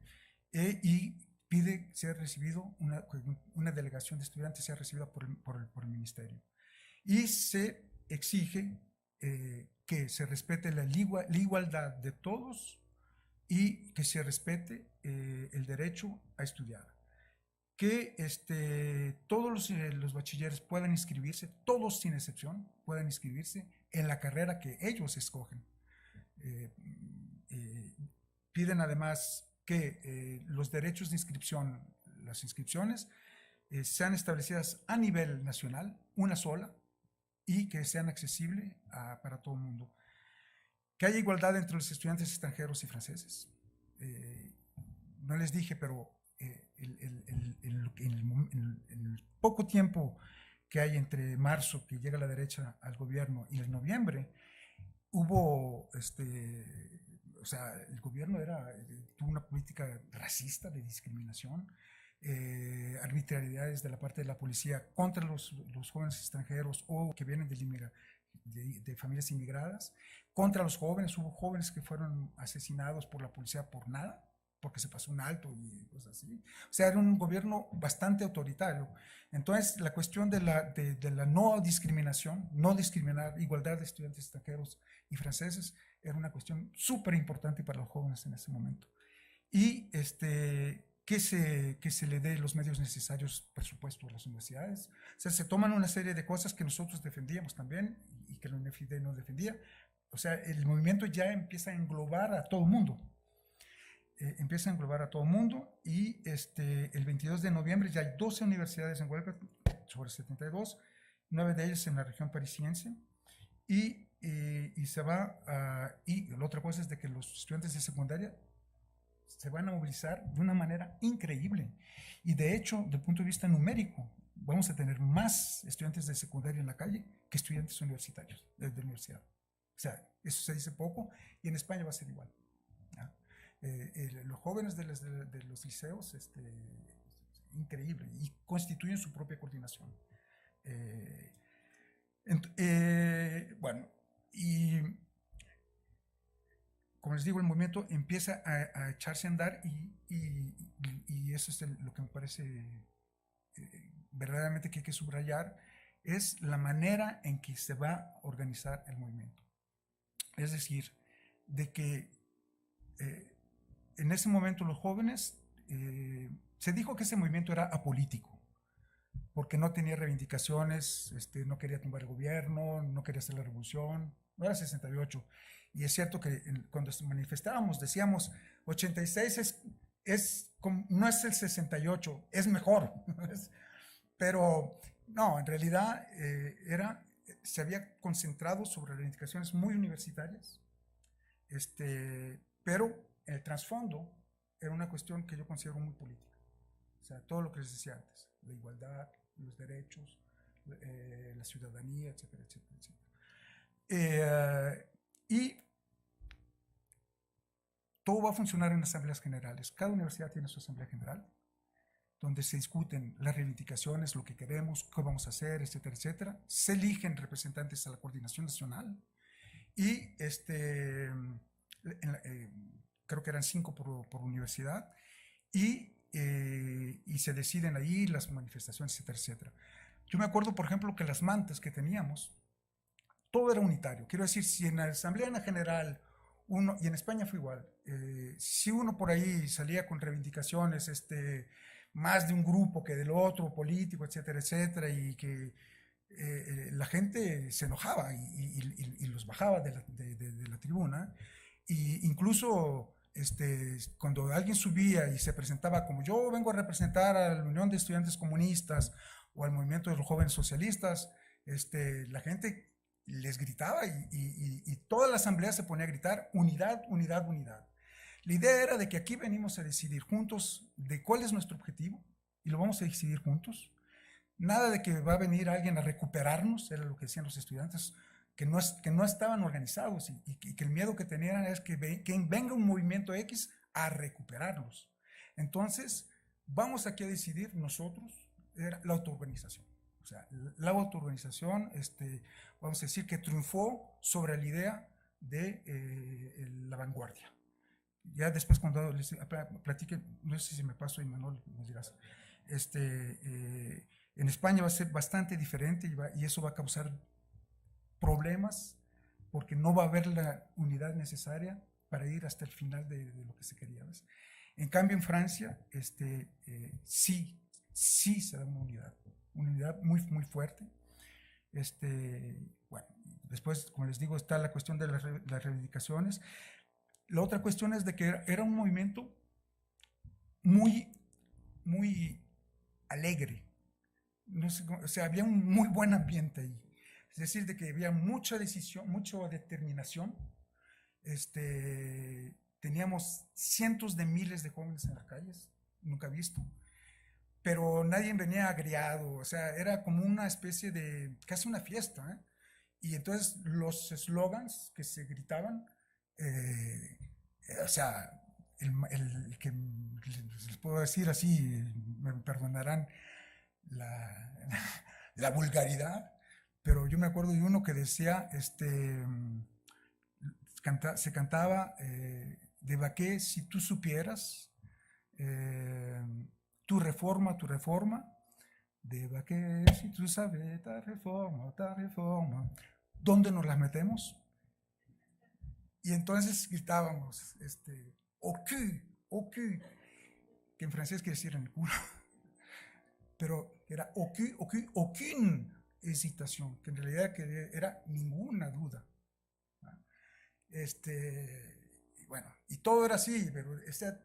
y pide ser recibido, una delegación de estudiantes sea recibida por el ministerio. Y se exige que se respete la igualdad de todos y que se respete el derecho a estudiar. Que todos los bachilleres puedan inscribirse, todos sin excepción, puedan inscribirse en la carrera que ellos escogen. Piden además que los derechos de inscripción, las inscripciones, sean establecidas a nivel nacional, una sola, y que sean accesibles para todo el mundo. Que haya igualdad entre los estudiantes extranjeros y franceses. No les dije, pero el poco tiempo que hay entre marzo, que llega la derecha al gobierno, y el noviembre, hubo, o sea, el gobierno tuvo una política racista de discriminación, arbitrariedades de la parte de la policía contra los jóvenes extranjeros o que vienen de familias inmigradas, contra los jóvenes. Hubo jóvenes que fueron asesinados por la policía por nada, porque se pasó un alto y cosas así. O sea, era un gobierno bastante autoritario. Entonces, la cuestión de la no discriminación, no discriminar, igualdad de estudiantes extranjeros y franceses, era una cuestión súper importante para los jóvenes en ese momento. Y que se le dé los medios necesarios, presupuesto a las universidades. O sea, se toman una serie de cosas que nosotros defendíamos también y que la UNEFIDE no defendía. O sea, el movimiento ya empieza a englobar a todo el mundo. Y el 22 de noviembre ya hay 12 universidades en huelga sobre 72, 9 de ellas en la región parisiense, y se va y la otra cosa es de que los estudiantes de secundaria se van a movilizar de una manera increíble, y de hecho, desde el punto de vista numérico, vamos a tener más estudiantes de secundaria en la calle que estudiantes universitarios de universidad. O sea, eso se dice poco, y en España va a ser igual. Los jóvenes de los liceos, increíble, y constituyen su propia coordinación. Bueno, y como les digo, el movimiento empieza a echarse a andar, y eso es lo que me parece verdaderamente que hay que subrayar, es la manera en que se va a organizar el movimiento. Es decir, de que en ese momento los jóvenes, se dijo que ese movimiento era apolítico, porque no tenía reivindicaciones, no quería tumbar el gobierno, no quería hacer la revolución, no era 68. Y es cierto que cuando manifestábamos decíamos 86 no es el 68, es mejor. Pero no, en realidad se había concentrado sobre reivindicaciones muy universitarias, pero el trasfondo era una cuestión que yo considero muy política. O sea, todo lo que les decía antes, la igualdad, los derechos, la ciudadanía, etcétera, etcétera, etcétera. Y todo va a funcionar en asambleas generales. Cada universidad tiene su asamblea general, donde se discuten las reivindicaciones, lo que queremos, qué vamos a hacer, etcétera, etcétera. Se eligen representantes a la coordinación nacional, y creo que eran 5 por universidad, y se deciden ahí las manifestaciones, etcétera, etcétera. Yo me acuerdo, por ejemplo, que las mantas que teníamos, todo era unitario. Quiero decir, si en la asamblea general y en España fue igual, si uno por ahí salía con reivindicaciones, más de un grupo que del otro, político, etcétera, etcétera, y que la gente se enojaba y los bajaba de la tribuna, y incluso cuando alguien subía y se presentaba como yo vengo a representar a la Unión de Estudiantes Comunistas, o al movimiento de los jóvenes socialistas, la gente les gritaba y toda la asamblea se ponía a gritar unidad, unidad, unidad. La idea era de que aquí venimos a decidir juntos de cuál es nuestro objetivo y lo vamos a decidir juntos. Nada de que va a venir alguien a recuperarnos, era lo que decían los estudiantes, que no estaban organizados y que el miedo que tenían es que venga un movimiento X a recuperarlos. Entonces, vamos aquí a decidir nosotros, era la autoorganización. O sea, la autoorganización, vamos a decir que triunfó sobre la idea de la vanguardia. Ya después cuando les platique, no sé si me paso, Imanol, nos dirás, en España va a ser bastante diferente y eso va a causar problemas porque no va a haber la unidad necesaria para ir hasta el final de lo que se quería, ¿ves? En cambio, en Francia, sí se da una unidad muy, muy fuerte. Bueno, después, como les digo, está la cuestión de las reivindicaciones. La otra cuestión es de que era un movimiento muy, muy alegre. No sé, o sea, había un muy buen ambiente ahí. Es decir, de que había mucha decisión, mucha determinación. Teníamos cientos de miles de jóvenes en las calles, nunca visto. Pero nadie venía agriado, o sea, era como una especie de, casi una fiesta, ¿eh? Y entonces los eslogans que se gritaban, o sea, el que les puedo decir así, me perdonarán la, la vulgaridad, pero yo me acuerdo de uno que decía, se cantaba de Baqué, si tú supieras, tu reforma, de Baqué, si tú sabes, ta reforma, ¿dónde nos las metemos? Y entonces gritábamos, au cul, que en francés quiere decir en el culo, pero era aucune hesitación, que en realidad era ninguna duda. Y bueno, y todo era así, pero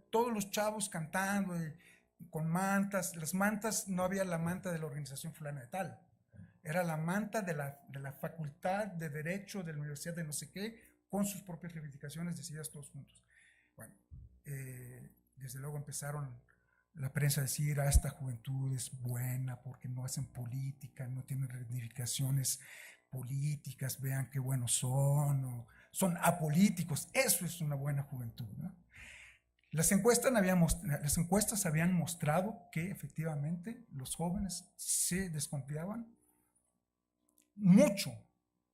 todos los chavos cantando con mantas. Las mantas, no había la manta de la organización fulana de tal, era la manta de la facultad de Derecho de la Universidad de no sé qué, con sus propias reivindicaciones decididas todos juntos. Bueno, desde luego empezaron la prensa a decir, esta juventud es buena porque no hacen política, no tienen reivindicaciones políticas, vean qué buenos son, o son apolíticos, eso es una buena juventud, ¿no? Las encuestas habían mostrado que efectivamente los jóvenes se desconfiaban mucho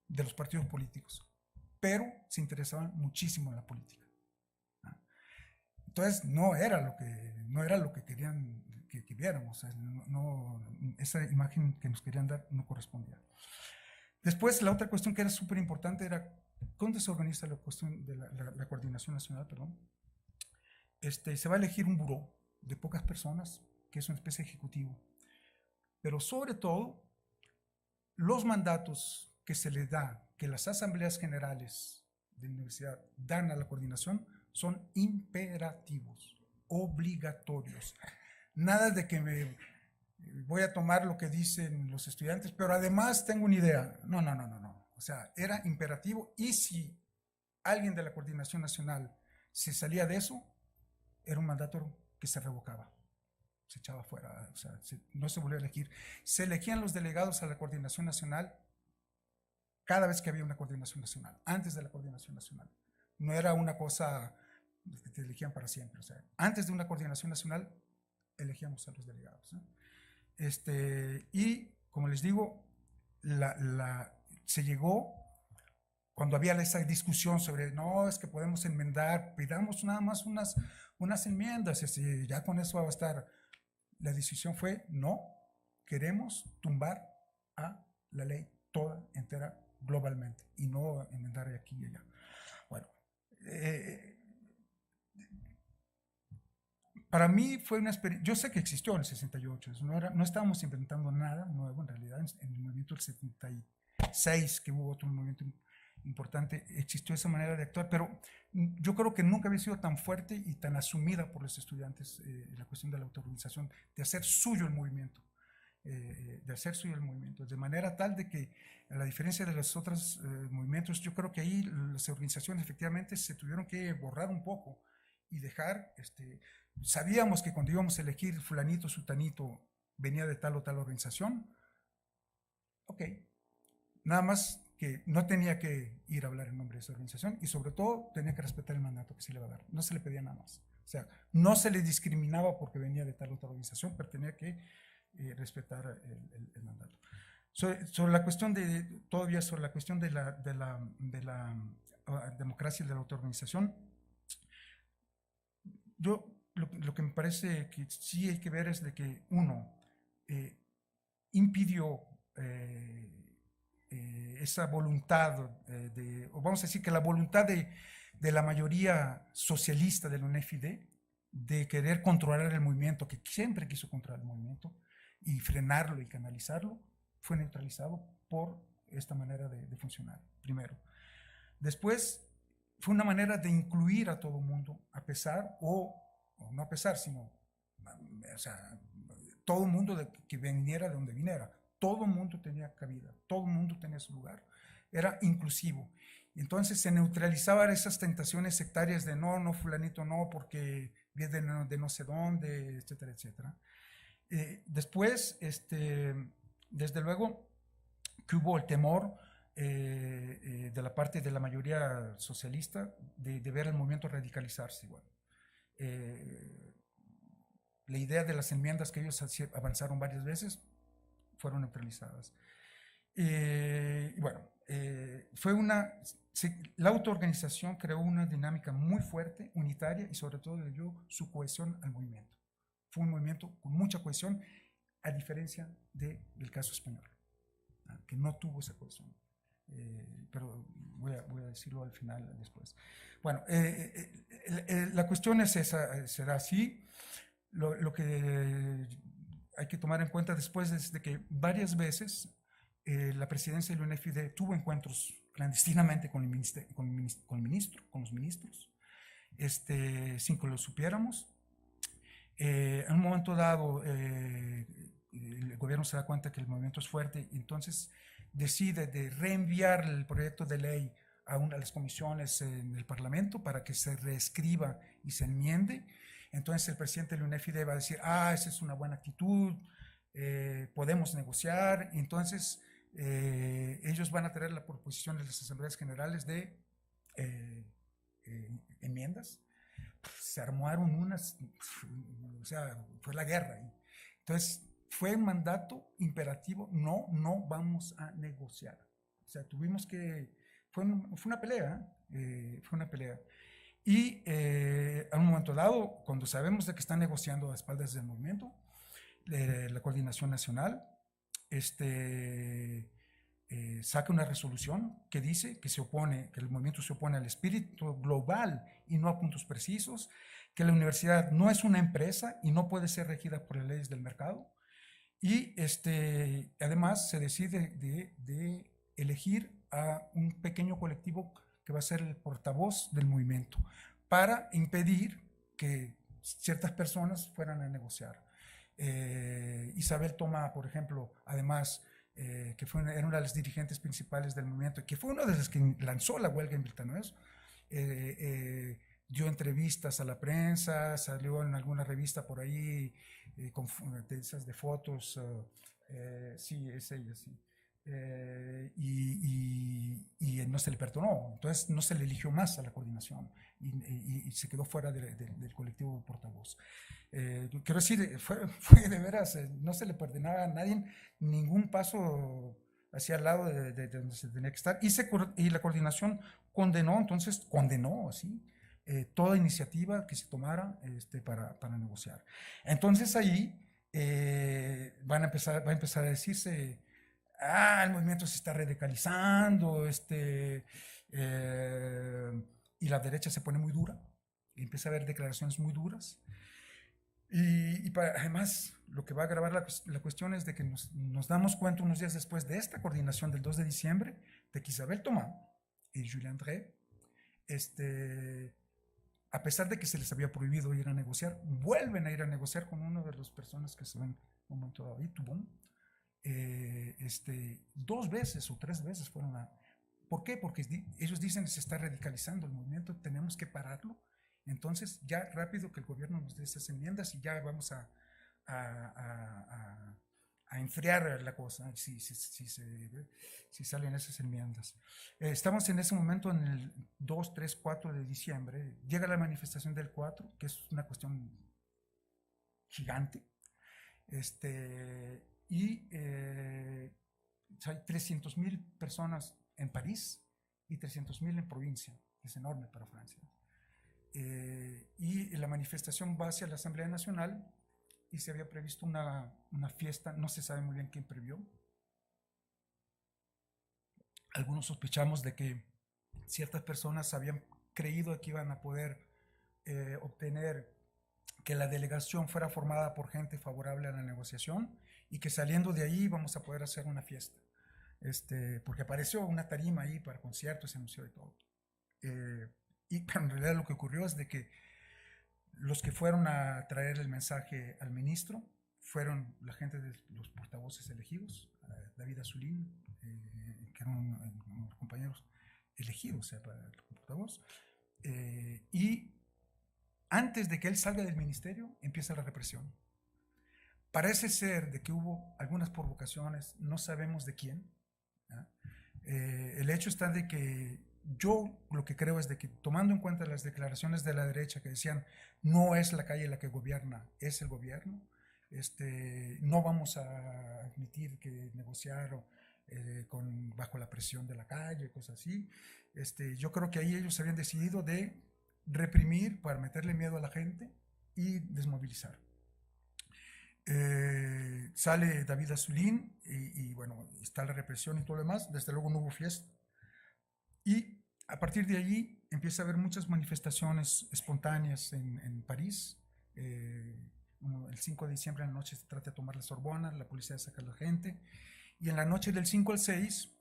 de los partidos políticos, pero se interesaban muchísimo en la política. Entonces no era lo que querían que viéramos, o sea, esa imagen que nos querían dar no correspondía. Después, la otra cuestión que era súper importante era cómo se organiza la cuestión de la coordinación nacional, perdón. Se va a elegir un buró de pocas personas, que es una especie de ejecutivo, pero sobre todo los mandatos que se le da, que las asambleas generales de la universidad dan a la coordinación, son imperativos, obligatorios. Nada de que me voy a tomar lo que dicen los estudiantes, pero además tengo una idea. No. O sea, era imperativo, y si alguien de la coordinación nacional se salía de eso, era un mandato que se revocaba, se echaba fuera, o sea, no se volvía a elegir. Se elegían los delegados a la coordinación nacional cada vez que había una coordinación nacional, antes de la coordinación nacional. No era una cosa que te elegían para siempre, o sea, antes de una coordinación nacional elegíamos a los delegados, ¿no? Y como les digo, se llegó cuando había esa discusión sobre, no, es que podemos enmendar, pidamos nada más unas enmiendas, ya con eso va a estar. La decisión fue, no, queremos tumbar a la ley toda, entera, globalmente, y no enmendar aquí y allá. Bueno, para mí fue una experiencia. Yo sé que existió en el 68, no estábamos inventando nada nuevo en realidad. En el movimiento del 76, que hubo otro movimiento importante, existió esa manera de actuar, pero yo creo que nunca había sido tan fuerte y tan asumida por los estudiantes la cuestión de la autoorganización, de hacer suyo el movimiento. de hacer suyo el movimiento, de manera tal de que, a la diferencia de los otros movimientos, yo creo que ahí las organizaciones efectivamente se tuvieron que borrar un poco y dejar, sabíamos que cuando íbamos a elegir fulanito, sutanito, venía de tal o tal organización, ok, nada más que no tenía que ir a hablar en nombre de esa organización y sobre todo tenía que respetar el mandato que se le va a dar, no se le pedía nada más. O sea, no se le discriminaba porque venía de tal otra organización, pero tenía que respetar el mandato. Sobre la cuestión todavía sobre la cuestión de la democracia y de la autoorganización, yo lo que me parece que sí hay que ver es de que uno impidió esa voluntad, o vamos a decir que la voluntad de la mayoría socialista del UNEFID de querer controlar el movimiento, que siempre quiso controlar el movimiento, y frenarlo y canalizarlo, fue neutralizado por esta manera de funcionar, primero. Después, fue una manera de incluir a todo el mundo, a pesar, o no a pesar, sino, o sea, todo el mundo que viniera de donde viniera. Todo el mundo tenía cabida, todo el mundo tenía su lugar. Era inclusivo. Y entonces se neutralizaban esas tentaciones sectarias de no, fulanito no, porque viene de no sé dónde, etcétera, etcétera. Después, desde luego, que hubo el temor de la parte de la mayoría socialista de ver el movimiento radicalizarse igual. La idea de las enmiendas que ellos avanzaron varias veces fueron neutralizadas. Bueno, la autoorganización creó una dinámica muy fuerte, unitaria, y sobre todo le dio su cohesión al movimiento. Fue un movimiento con mucha cohesión, a diferencia del caso español, que no tuvo esa cohesión. Pero voy a decirlo al final, después. Bueno, la cuestión es esa, será así. Lo que hay que tomar en cuenta después es de que varias veces la presidencia del UNEFID tuvo encuentros clandestinamente con los ministros, sin que lo supiéramos. En un momento dado, el gobierno se da cuenta que el movimiento es fuerte, y entonces decide de reenviar el proyecto de ley a una de las comisiones en el Parlamento para que se reescriba y se enmiende. Entonces el presidente del UNEFID va a decir, esa es una buena actitud, podemos negociar. Y entonces ellos van a traer la proposición de las asambleas generales de enmiendas. Se armaron unas, o sea, fue la guerra. Entonces fue un mandato imperativo, no vamos a negociar. O sea, tuvimos que, fue una pelea, fue una pelea. Y a un momento dado, cuando sabemos de que están negociando a espaldas del movimiento, la coordinación nacional saca una resolución que dice que el movimiento se opone al espíritu global y no a puntos precisos, que la universidad no es una empresa y no puede ser regida por las leyes del mercado, y además se decide de elegir a un pequeño colectivo que va a ser el portavoz del movimiento para impedir que ciertas personas fueran a negociar. Isabel Toma, por ejemplo, además, que era una de las dirigentes principales del movimiento, que fue una de las que lanzó la huelga en Viltanuez, dio entrevistas a la prensa, salió en alguna revista por ahí, con esas de fotos, sí, es ella, sí. Y no se le perdonó, entonces no se le eligió más a la coordinación y se quedó fuera del colectivo portavoz. Quiero decir, fue de veras, no se le perdonaba a nadie ningún paso hacia el lado de donde se tenía que estar, y la coordinación condenó así toda iniciativa que se tomara para negociar. Entonces ahí va a empezar a decirse, el movimiento se está radicalizando, y la derecha se pone muy dura, y empieza a haber declaraciones muy duras. Además, lo que va a agravar la cuestión es de que nos damos cuenta unos días después de esta coordinación del 2 de diciembre, de que Isabel Toma y Julien Drey, a pesar de que se les había prohibido ir a negociar, vuelven a ir a negociar con una de las personas que se ven un momento dado, Toubon, 2 veces o 3 veces fueron a... ¿Por qué? Porque ellos dicen que se está radicalizando el movimiento, tenemos que pararlo. Entonces, ya rápido que el gobierno nos dé esas enmiendas y ya vamos a enfriar la cosa, si salen esas enmiendas. Estamos en ese momento en el 2, 3, 4 de diciembre. Llega la manifestación del 4, que es una cuestión gigante. Hay 300,000 personas en París y 300,000 en provincia. Es enorme para Francia. Y la manifestación va hacia la Asamblea Nacional y se había previsto una fiesta, no se sabe muy bien quién previó. Algunos sospechamos de que ciertas personas habían creído que iban a poder obtener que la delegación fuera formada por gente favorable a la negociación y que saliendo de ahí vamos a poder hacer una fiesta. Porque apareció una tarima ahí para conciertos, se anunció y todo. Pero en realidad lo que ocurrió es de que los que fueron a traer el mensaje al ministro fueron la gente de los portavoces elegidos, David Azoulin, que eran unos compañeros elegidos, o sea, para el portavoz, y antes de que él salga del ministerio empieza la represión. Parece ser de que hubo algunas provocaciones, no sabemos de quién. El hecho está de que yo lo que creo es de que, tomando en cuenta las declaraciones de la derecha que decían no es la calle la que gobierna, es el gobierno, no vamos a admitir que negociar bajo la presión de la calle, cosas así. Yo creo que ahí ellos habían decidido de reprimir para meterle miedo a la gente y desmovilizar. Sale David Azoulin y bueno, está la represión y todo lo demás. Desde luego no hubo fiesta. Y a partir de allí empieza a haber muchas manifestaciones espontáneas en París. El 5 de diciembre en la noche se trata de tomar la Sorbona, la policía saca a la gente. Y en la noche del 5 al 6,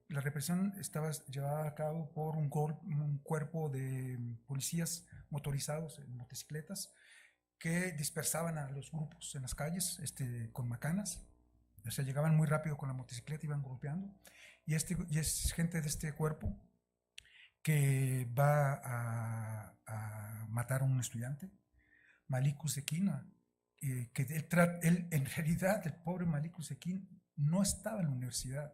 la represión estaba llevada a cabo por un cuerpo de policías motorizados en motocicletas que dispersaban a los grupos en las calles con macanas. O sea, llegaban muy rápido con la motocicleta, iban golpeando. Y es gente de este cuerpo que va a matar a un estudiante, Malik Oussekine, que él, en realidad, el pobre Malik Oussekine no estaba en la universidad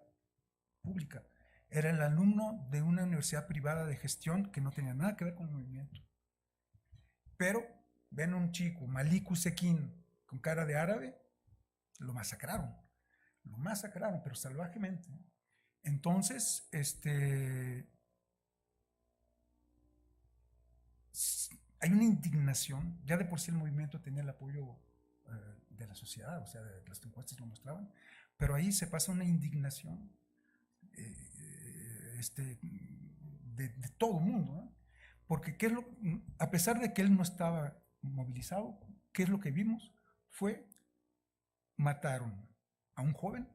pública, era el alumno de una universidad privada de gestión que no tenía nada que ver con el movimiento. Pero ven a un chico, Malik Oussekine, con cara de árabe, lo masacraron, pero salvajemente. Entonces, hay una indignación, ya de por sí el movimiento tenía el apoyo de la sociedad, o sea, las encuestas lo mostraban, pero ahí se pasa una indignación de todo el mundo, ¿no? Porque a pesar de que él no estaba movilizado, ¿qué es lo que vimos? Mataron a un joven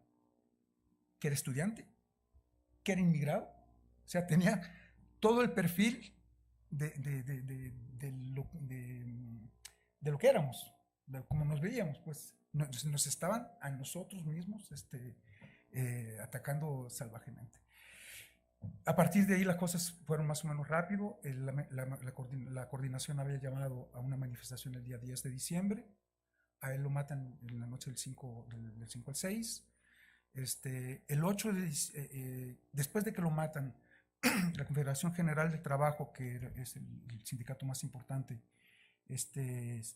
que era estudiante, que era inmigrado, o sea, tenía todo el perfil de lo que éramos, de cómo nos veíamos, pues nos estaban a nosotros mismos atacando salvajemente. A partir de ahí las cosas fueron más o menos rápido. La coordinación había llamado a una manifestación el día 10 de diciembre. A él lo matan en la noche del 5 al 6. El 8 después de que lo matan, la Confederación General del Trabajo, que es el sindicato más importante,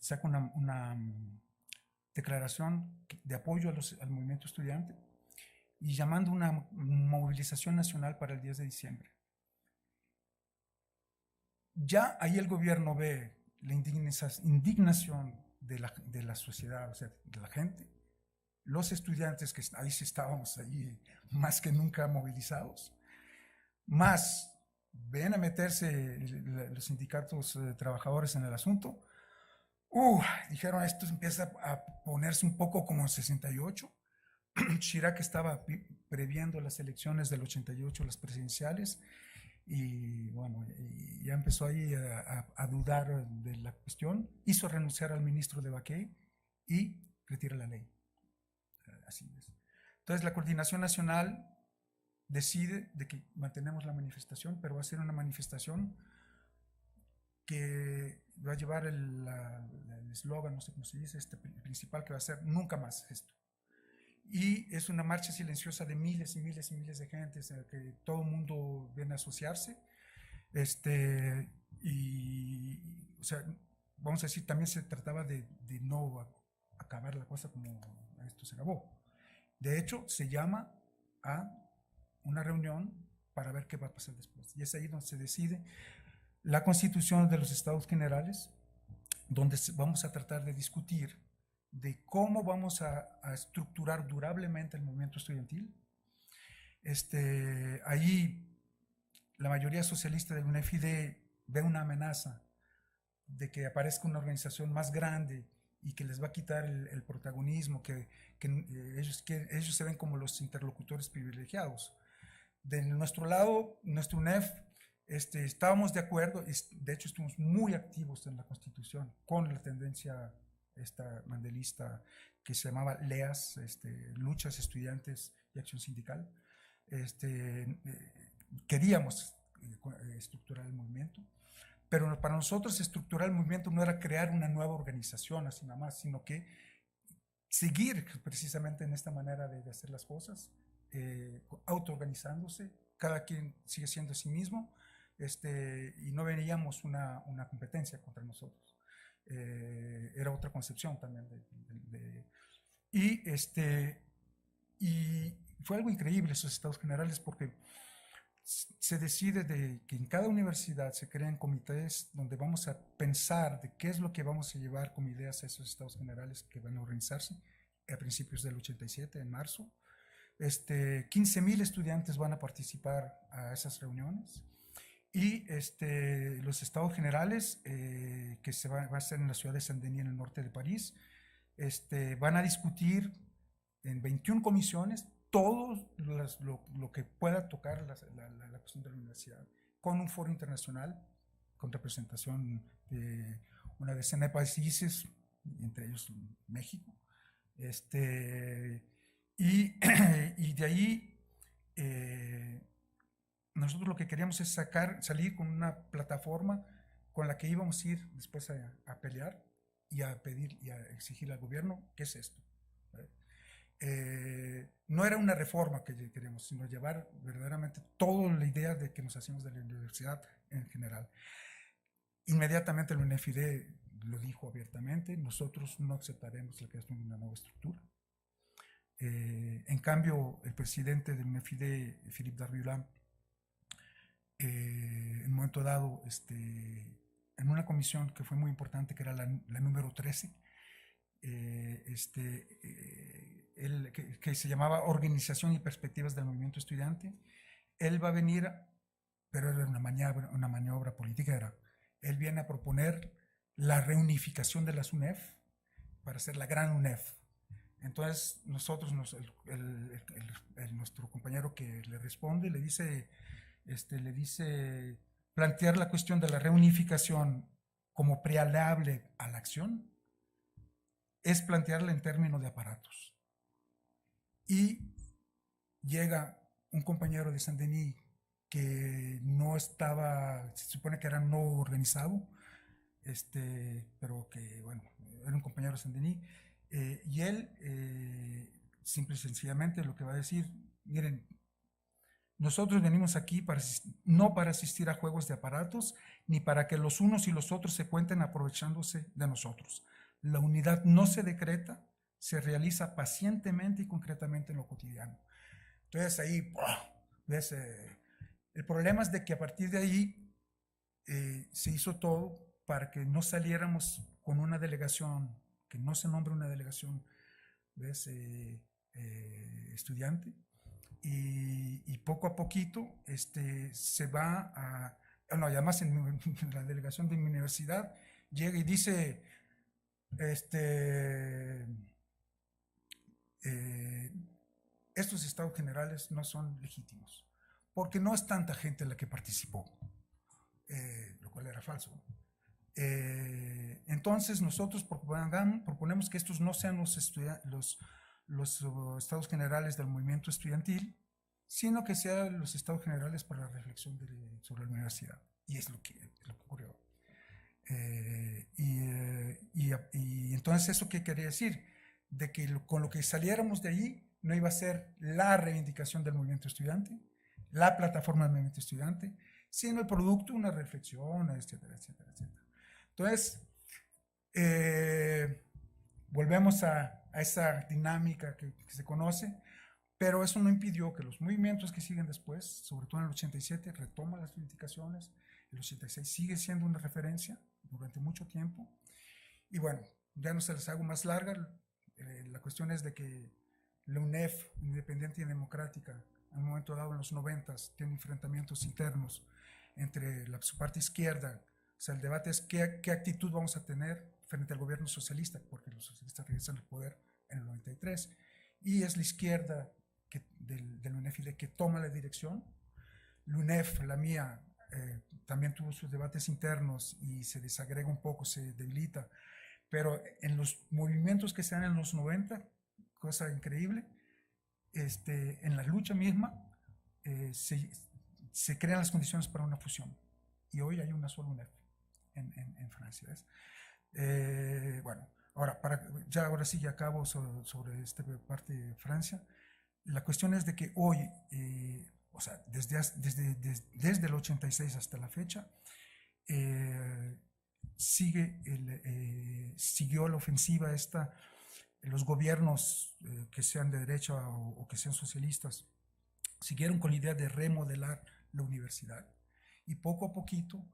saca una declaración de apoyo al movimiento estudiante y llamando una movilización nacional para el 10 de diciembre. Ya ahí el gobierno ve la indignación de la sociedad, o sea, de la gente, los estudiantes que ahí sí estábamos allí más que nunca movilizados, más ven a meterse los sindicatos de trabajadores en el asunto. Dijeron, esto empieza a ponerse un poco como en 68. Chirac estaba previendo las elecciones del 88, las presidenciales, y bueno, ya empezó ahí a dudar de la cuestión, hizo renunciar al ministro de Baquet y retira la ley. así es. Entonces la Coordinación Nacional decide de que mantenemos la manifestación, pero va a ser una manifestación que va a llevar el eslogan, no sé cómo se dice, principal, que va a ser nunca más esto. Y es una marcha silenciosa de miles y miles y miles de gente, que todo el mundo viene a asociarse. Y, o sea, vamos a decir, también se trataba de no acabar la cosa como esto se acabó. De hecho, se llama a una reunión para ver qué va a pasar después. Y es ahí donde se decide la Constitución de los Estados Generales, donde vamos a tratar de discutir de cómo vamos a estructurar durablemente el movimiento estudiantil. Ahí la mayoría socialista del UNEFID ve una amenaza de que aparezca una organización más grande y que les va a quitar el protagonismo, que ellos se ven como los interlocutores privilegiados. De nuestro lado, nuestro UNEF, estábamos de acuerdo, de hecho estuvimos muy activos en la Constitución con la tendencia esta mandelista que se llamaba LEAS, Luchas Estudiantes y Acción Sindical. Queríamos estructurar el movimiento, pero para nosotros estructurar el movimiento no era crear una nueva organización así nada más, sino que seguir precisamente en esta manera de hacer las cosas, autoorganizándose, cada quien sigue siendo sí mismo, y no veíamos una competencia contra nosotros. Era otra concepción también y fue algo increíble esos estados generales, porque se decide de que en cada universidad se crean comités donde vamos a pensar de qué es lo que vamos a llevar como ideas a esos estados generales que van a organizarse a principios del 87, en marzo. 15,000 estudiantes van a participar a esas reuniones. Y los estados generales, que va a ser en la ciudad de Saint-Denis, en el norte de París, van a discutir en 21 comisiones todo lo que pueda tocar la cuestión de la universidad, con un foro internacional, con representación de una decena de países, entre ellos México. Y de ahí nosotros lo que queríamos es salir con una plataforma con la que íbamos a ir después a pelear y a pedir y a exigir al gobierno qué es esto. No era una reforma que queríamos, sino llevar verdaderamente toda la idea de que nos hacíamos de la universidad en general. Inmediatamente el UNEFID lo dijo abiertamente: nosotros no aceptaremos la creación de una nueva estructura. En cambio, el presidente del UNEFID, Philippe Darbulin, en un momento dado, en una comisión que fue muy importante, que era la número 13, que se llamaba Organización y Perspectivas del Movimiento Estudiante, él va a venir, pero era una maniobra política, él viene a proponer la reunificación de las UNEF para hacer la gran UNEF. Entonces nosotros, nuestro compañero que le responde, le dice plantear la cuestión de la reunificación como prealable a la acción es plantearla en términos de aparatos. Y llega un compañero de Saint-Denis que no estaba, se supone que era no organizado, pero que, bueno, era un compañero de Saint-Denis, y él simple y sencillamente lo que va a decir: miren, nosotros venimos aquí no para asistir a juegos de aparatos, ni para que los unos y los otros se cuenten aprovechándose de nosotros. La unidad no se decreta, se realiza pacientemente y concretamente en lo cotidiano. Entonces ahí, ¿ves? El problema es de que a partir de ahí se hizo todo para que no saliéramos con una delegación, que no se nombre una delegación, ¿ves? Estudiante. Y poco a poquito se va a... No, además en la delegación de mi universidad llega y dice, estos estados generales no son legítimos, porque no es tanta gente la que participó, lo cual era falso. Entonces nosotros proponemos que estos no sean los estados generales del movimiento estudiantil, sino que sean los estados generales para la reflexión sobre la universidad. Y es lo que ocurrió. Y entonces, ¿eso qué quería decir? De que con lo que saliéramos de ahí no iba a ser la reivindicación del movimiento estudiante, la plataforma del movimiento estudiante, sino el producto de una reflexión, etcétera, etcétera, etcétera. Entonces, volvemos a esa dinámica que se conoce, pero eso no impidió que los movimientos que siguen después, sobre todo en el 87, retoman las reivindicaciones, el 86 sigue siendo una referencia durante mucho tiempo, y bueno, ya no se las hago más larga, la cuestión es de que la UNEF, independiente y democrática, en un momento dado en los 90, tiene enfrentamientos internos entre su parte izquierda. O sea, el debate es qué actitud vamos a tener frente al gobierno socialista, porque los socialistas regresan al poder en el 93, y es la izquierda del UNEF que toma la dirección. La UNEF, la mía, también tuvo sus debates internos y se desagrega un poco, se debilita, pero en los movimientos que se dan en los 90, cosa increíble, en la lucha misma se crean las condiciones para una fusión, y hoy hay una sola UNEF en Francia. Bueno, ahora sí ya acabo sobre esta parte de Francia. La cuestión es de que hoy, o sea, desde el 86 hasta la fecha, siguió la ofensiva esta. Los gobiernos que sean de derecha o que sean socialistas siguieron con la idea de remodelar la universidad, y poco a poquito,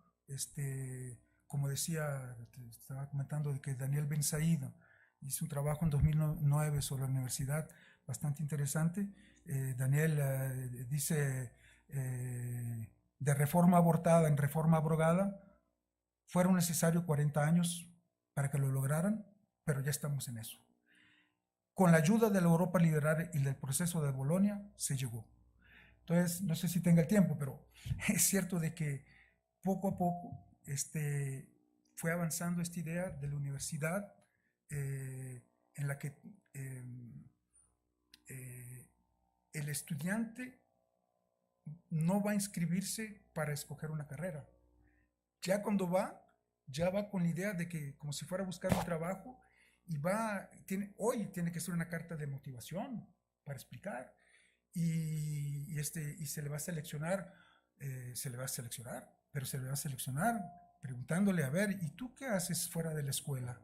como decía, estaba comentando de que Daniel Ben Said hizo un trabajo en 2009 sobre la universidad bastante interesante. Daniel dice, de reforma abortada en reforma abrogada, fueron necesarios 40 años para que lo lograran, pero ya estamos en eso. Con la ayuda de la Europa liberal y del proceso de Bolonia se llegó. Entonces, no sé si tenga el tiempo, pero es cierto de que poco a poco fue avanzando esta idea de la universidad, en la que el estudiante no va a inscribirse para escoger una carrera. Ya cuando ya va con la idea de que como si fuera a buscar un trabajo, y hoy tiene que ser una carta de motivación para explicar, y se le va a seleccionar, pero se le va a seleccionar preguntándole, a ver, ¿y tú qué haces fuera de la escuela?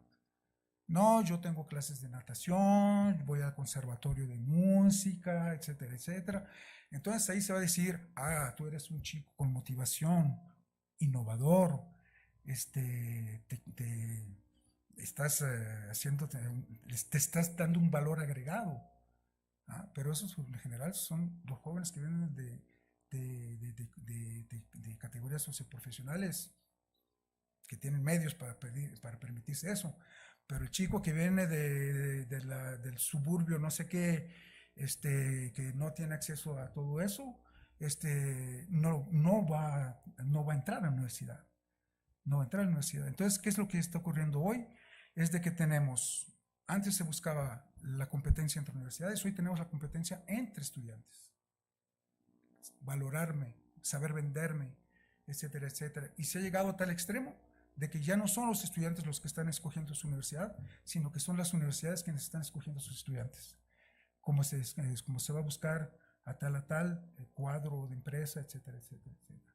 No, yo tengo clases de natación, voy al conservatorio de música, etcétera, etcétera. Entonces ahí se va a decir, tú eres un chico con motivación, innovador, estás te estás dando un valor agregado. Pero esos en general son los jóvenes que vienen de categorías socioprofesionales, que tienen medios para permitirse eso. Pero el chico que viene del suburbio, no sé qué, que no tiene acceso a todo eso, no va a entrar a la universidad. No va a entrar a la universidad. Entonces, ¿qué es lo que está ocurriendo hoy? Es de que antes se buscaba la competencia entre universidades, hoy tenemos la competencia entre estudiantes. Valorarme, saber venderme, etcétera, etcétera. Y se ha llegado a tal extremo de que ya no son los estudiantes los que están escogiendo su universidad, sino que son las universidades quienes están escogiendo a sus estudiantes. Como se va a buscar a tal cuadro de empresa, etcétera, etcétera, etcétera.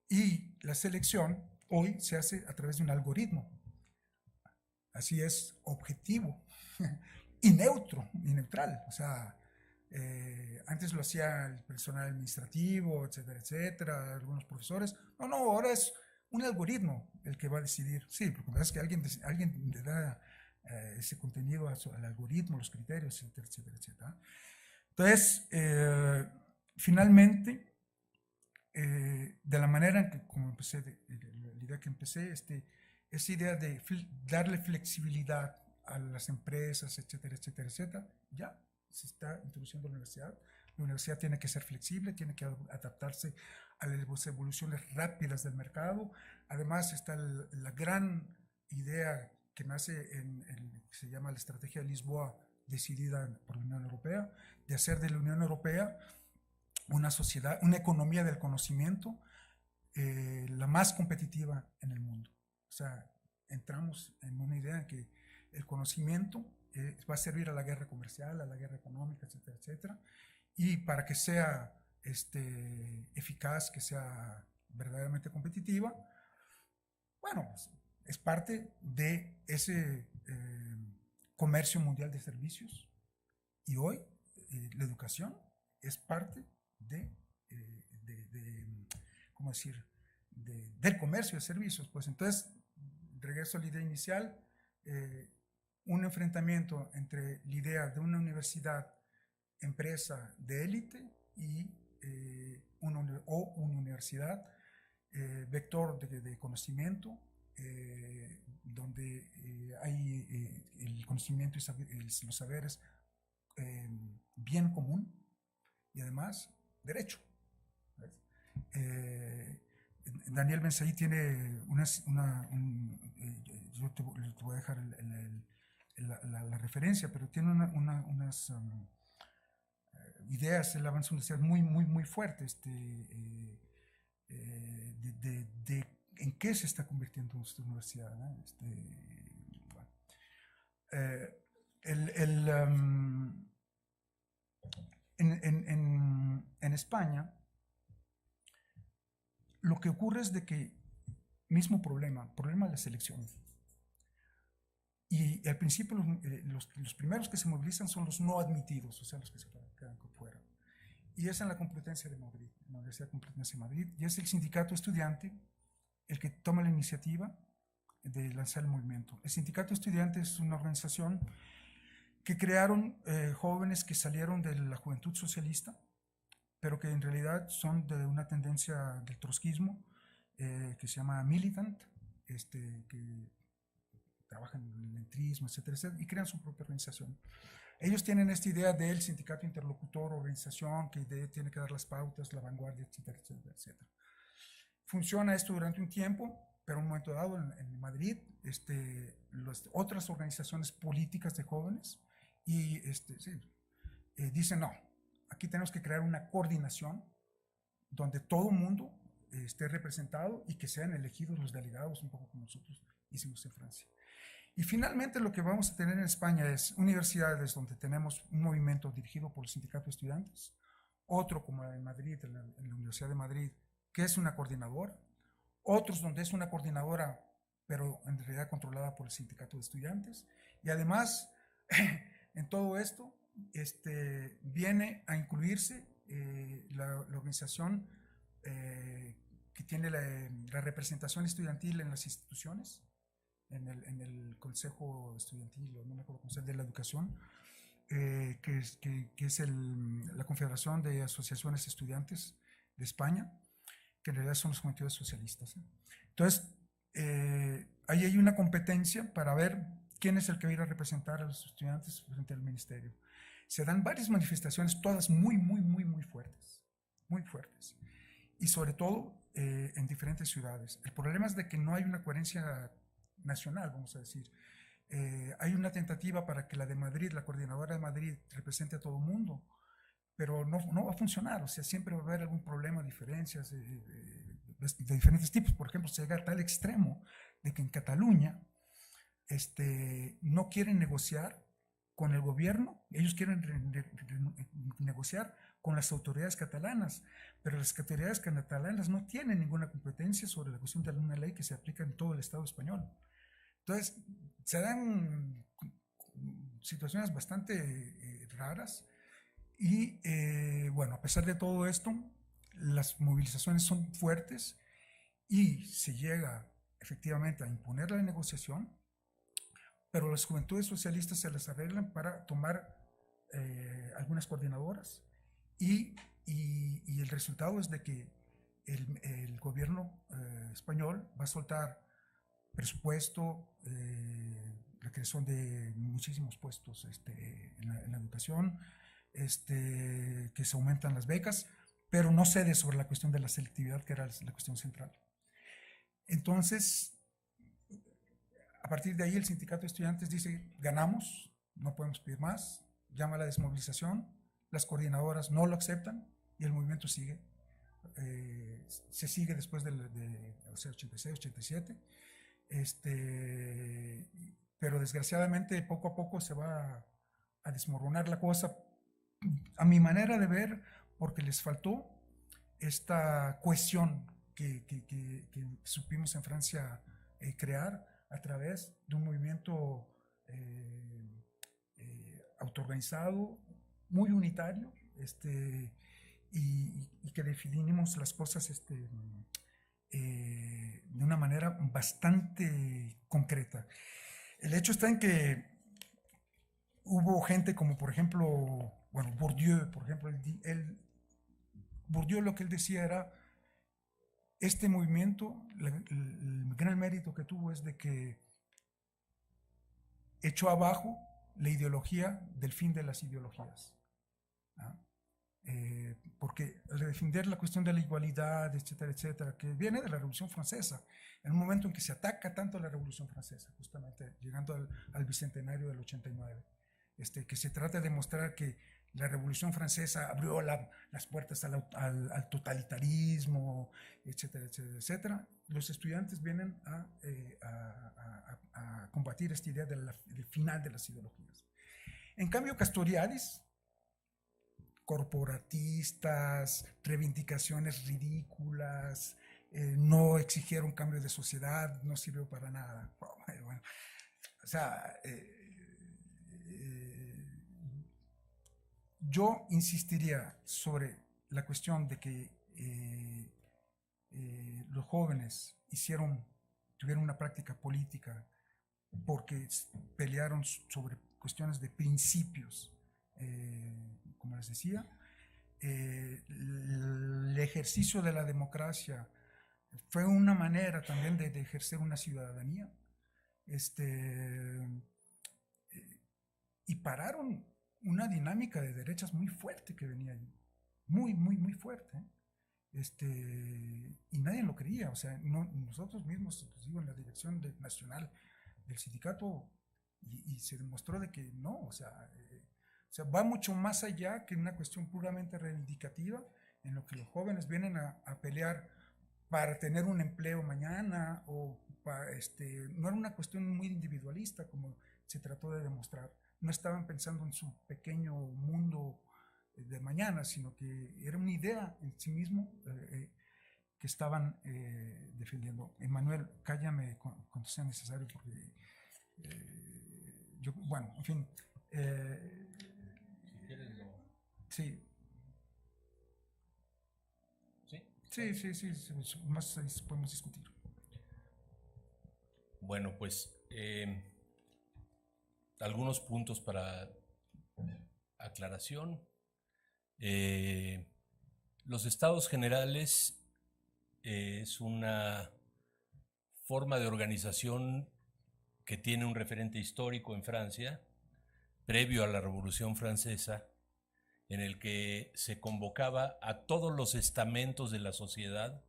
Y la selección hoy se hace a través de un algoritmo. Así es, objetivo y neutral. O sea, antes lo hacía el personal administrativo, etcétera, etcétera, algunos profesores. No, ahora es un algoritmo el que va a decidir. Sí, porque es que alguien le da ese contenido al algoritmo, los criterios, etcétera, etcétera, etcétera. Entonces, finalmente, de la manera en que, como empecé, la idea que empecé, esa idea de darle flexibilidad a las empresas, etcétera, etcétera, etcétera, ya se está introduciendo en la universidad. La universidad tiene que ser flexible, tiene que adaptarse a las evoluciones rápidas del mercado. Además está la gran idea que nace que se llama la estrategia de Lisboa decidida por la Unión Europea, de hacer de la Unión Europea una sociedad, una economía del conocimiento, la más competitiva en el mundo. O sea, entramos en una idea en que el conocimiento va a servir a la guerra comercial, a la guerra económica, etcétera, etcétera, y para que sea eficaz, que sea verdaderamente competitiva, bueno, pues, es parte de ese comercio mundial de servicios, y hoy la educación es parte ¿cómo decir?, del comercio de servicios. Pues entonces, regreso a la idea inicial, un enfrentamiento entre la idea de una universidad, empresa de élite, y una universidad, vector de conocimiento, donde hay el conocimiento y los saberes, bien común, y además derecho. Daniel Ben-Said tiene yo te voy a dejar la referencia, pero tiene unas ideas, él avanza una universidad muy fuerte, de en qué se está convirtiendo nuestra universidad, ¿no? Bueno. En España, lo que ocurre es de que, mismo problema de la selección. Y al principio los primeros que se movilizan son los no admitidos, o sea, los que se quedan fuera. Y es en la Complutense de Madrid, en la Universidad Complutense de Madrid, y es el sindicato estudiante el que toma la iniciativa de lanzar el movimiento. El sindicato estudiante es una organización que crearon jóvenes que salieron de la juventud socialista, pero que en realidad son de una tendencia del trotskismo, que se llama militant, que trabajan en el entrismo, etcétera, etcétera, y crean su propia organización. Ellos tienen esta idea del sindicato interlocutor, organización, que tiene que dar las pautas, la vanguardia, etcétera, etcétera, etcétera. Funciona esto durante un tiempo, pero en un momento dado en Madrid, otras organizaciones políticas de jóvenes dicen, no, aquí tenemos que crear una coordinación donde todo el mundo esté representado y que sean elegidos los delegados, un poco como nosotros hicimos en Francia. Y finalmente lo que vamos a tener en España es universidades donde tenemos un movimiento dirigido por el sindicato de estudiantes, otro como en Madrid, en la Universidad de Madrid, que es una coordinadora, otros donde es una coordinadora, pero en realidad controlada por el sindicato de estudiantes, y además en todo esto viene a incluirse la organización que tiene la representación estudiantil en las instituciones, en el Consejo Estudiantil, no me acuerdo cómo se llama, de la Educación, que es la Confederación de Asociaciones Estudiantes de España, que en realidad son los juventudes socialistas. Entonces, ahí hay una competencia para ver quién es el que va a ir a representar a los estudiantes frente al ministerio. Se dan varias manifestaciones, todas muy fuertes, muy fuertes, y sobre todo en diferentes ciudades. El problema es de que no hay una coherencia nacional, vamos a decir. Hay una tentativa para que la de Madrid, la coordinadora de Madrid, represente a todo el mundo, pero no va a funcionar. O sea, siempre va a haber algún problema, diferencias de diferentes tipos. Por ejemplo, se llega a tal extremo de que en Cataluña no quieren negociar con el gobierno, ellos quieren negociar con las autoridades catalanas, pero las autoridades catalanas no tienen ninguna competencia sobre la cuestión de una ley que se aplica en todo el Estado español. Entonces, se dan situaciones bastante raras y, bueno, a pesar de todo esto, las movilizaciones son fuertes y se llega efectivamente a imponer la negociación, pero las juventudes socialistas se las arreglan para tomar algunas coordinadoras y el resultado es de que el gobierno español va a soltar presupuesto, la creación de muchísimos puestos en la educación, que se aumentan las becas, pero no cede sobre la cuestión de la selectividad, que era la cuestión central. Entonces, a partir de ahí el sindicato de estudiantes dice, ganamos, no podemos pedir más, llama a la desmovilización, las coordinadoras no lo aceptan y el movimiento sigue. Se sigue después de 86, 87, pero desgraciadamente poco a poco se va a desmoronar la cosa, a mi manera de ver, porque les faltó esta cohesión que supimos en Francia crear a través de un movimiento autoorganizado, muy unitario, y que definimos las cosas de una manera bastante concreta. El hecho está en que hubo gente como, por ejemplo, bueno, Bourdieu, por ejemplo, Bourdieu lo que él decía era, este movimiento, el gran mérito que tuvo es de que echó abajo la ideología del fin de las ideologías, ¿no? Porque al defender la cuestión de la igualdad, etcétera, etcétera, que viene de la Revolución Francesa, en un momento en que se ataca tanto la Revolución Francesa, justamente llegando al bicentenario del 89, que se trata de mostrar que la Revolución Francesa abrió las puertas al totalitarismo, etcétera, etcétera, etcétera. Los estudiantes vienen a combatir esta idea del final de las ideologías. En cambio, Castoriadis, corporatistas, reivindicaciones ridículas, no exigieron cambio de sociedad, no sirvió para nada. Bueno, o sea, yo insistiría sobre la cuestión de que los jóvenes tuvieron una práctica política porque pelearon sobre cuestiones de principios, como les decía, el ejercicio de la democracia fue una manera también de ejercer una ciudadanía, y pararon una dinámica de derechas muy fuerte que venía ahí, muy, muy, muy fuerte, y nadie lo creía, o sea, nosotros mismos, pues digo, en la dirección nacional del sindicato, y se demostró de que no, o sea, va mucho más allá que una cuestión puramente reivindicativa, en lo que los jóvenes vienen a pelear para tener un empleo mañana, o no era una cuestión muy individualista como se trató de demostrar. No estaban pensando en su pequeño mundo de mañana, sino que era una idea en sí mismo que estaban defendiendo. Emmanuel, cállame cuando sea necesario, porque yo, bueno, en fin. Si quieres sí. ¿Sí? Sí, más podemos discutir. Bueno, pues algunos puntos para aclaración. Los estados generales es una forma de organización que tiene un referente histórico en Francia, previo a la Revolución Francesa, en el que se convocaba a todos los estamentos de la sociedad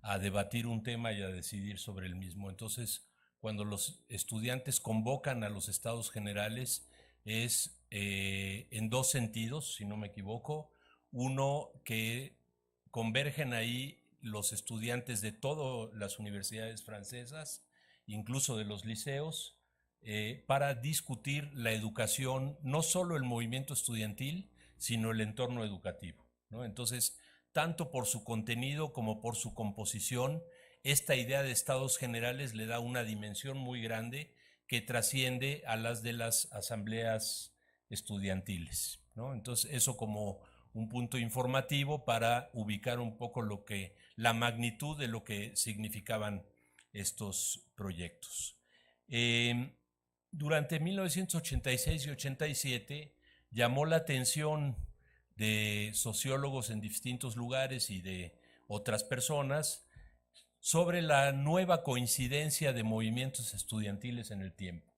a debatir un tema y a decidir sobre el mismo. Entonces, cuando los estudiantes convocan a los estados generales, es en dos sentidos, si no me equivoco. Uno, que convergen ahí los estudiantes de todas las universidades francesas, incluso de los liceos, para discutir la educación, no solo el movimiento estudiantil, sino el entorno educativo, ¿no? Entonces, tanto por su contenido como por su composición, esta idea de estados generales le da una dimensión muy grande que trasciende a las de las asambleas estudiantiles, ¿no? Entonces, eso como un punto informativo para ubicar un poco la magnitud de lo que significaban estos proyectos. Durante 1986 y 87 llamó la atención de sociólogos en distintos lugares y de otras personas sobre la nueva coincidencia de movimientos estudiantiles en el tiempo.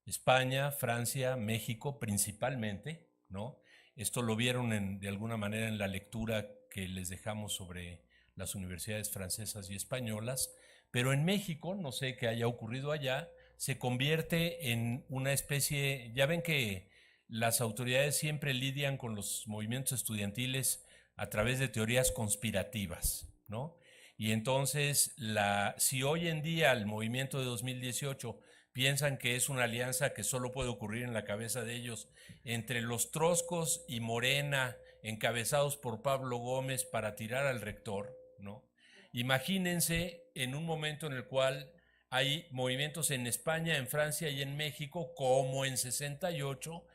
España, Francia, México principalmente, ¿no? Esto lo vieron de alguna manera en la lectura que les dejamos sobre las universidades francesas y españolas, pero en México, no sé qué haya ocurrido allá, se convierte en una especie, ya ven que las autoridades siempre lidian con los movimientos estudiantiles a través de teorías conspirativas, ¿no? Y entonces, si hoy en día el movimiento de 2018 piensan que es una alianza que solo puede ocurrir en la cabeza de ellos entre los Troscos y Morena, encabezados por Pablo Gómez para tirar al rector, ¿no? Imagínense en un momento en el cual hay movimientos en España, en Francia y en México, como en 68,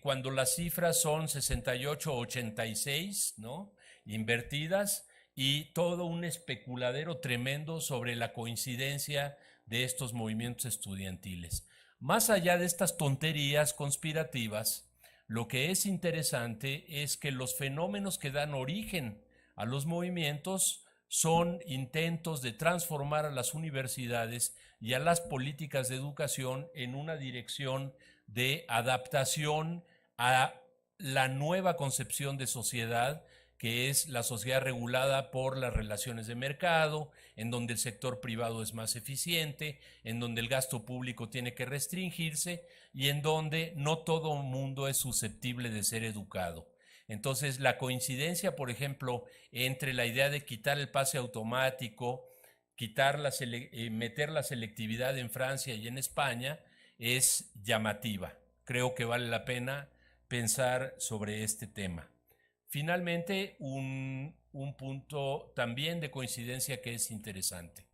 cuando las cifras son 68, 86, ¿no? Invertidas, y todo un especuladero tremendo sobre la coincidencia de estos movimientos estudiantiles. Más allá de estas tonterías conspirativas, lo que es interesante es que los fenómenos que dan origen a los movimientos son intentos de transformar a las universidades y a las políticas de educación en una dirección de adaptación a la nueva concepción de sociedad, que es la sociedad regulada por las relaciones de mercado, en donde el sector privado es más eficiente, en donde el gasto público tiene que restringirse y en donde no todo mundo es susceptible de ser educado. Entonces, la coincidencia, por ejemplo, entre la idea de quitar el pase automático, meter la selectividad en Francia y en España, es llamativa. Creo que vale la pena pensar sobre este tema. Finalmente, un punto también de coincidencia que es interesante.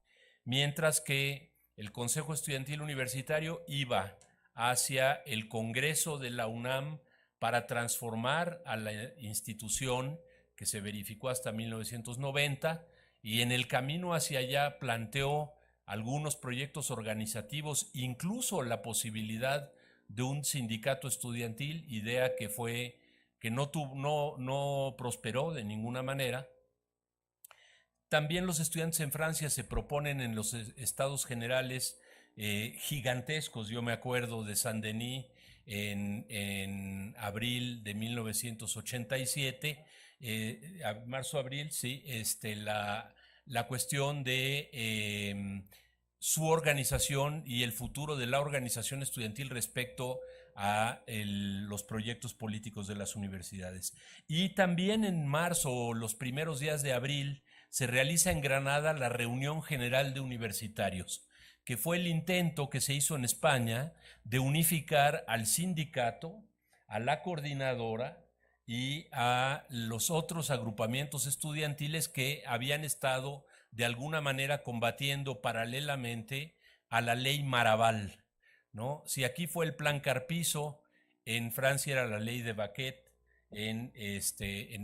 Mientras que el Consejo Estudiantil Universitario iba hacia el Congreso de la UNAM para transformar a la institución que se verificó hasta 1990, y en el camino hacia allá planteó algunos proyectos organizativos, incluso la posibilidad de un sindicato estudiantil, idea que no prosperó de ninguna manera. También los estudiantes en Francia se proponen en los estados generales gigantescos. Yo me acuerdo de Saint-Denis en abril de 1987, marzo-abril, sí, la cuestión de su organización y el futuro de la organización estudiantil respecto a los proyectos políticos de las universidades. Y también en marzo, los primeros días de abril, se realiza en Granada la Reunión General de Universitarios, que fue el intento que se hizo en España de unificar al sindicato, a la coordinadora y a los otros agrupamientos estudiantiles que habían estado de alguna manera combatiendo paralelamente a la ley Maraval, ¿no? Si aquí fue el plan Carpizo, en Francia era la ley de Baquet, en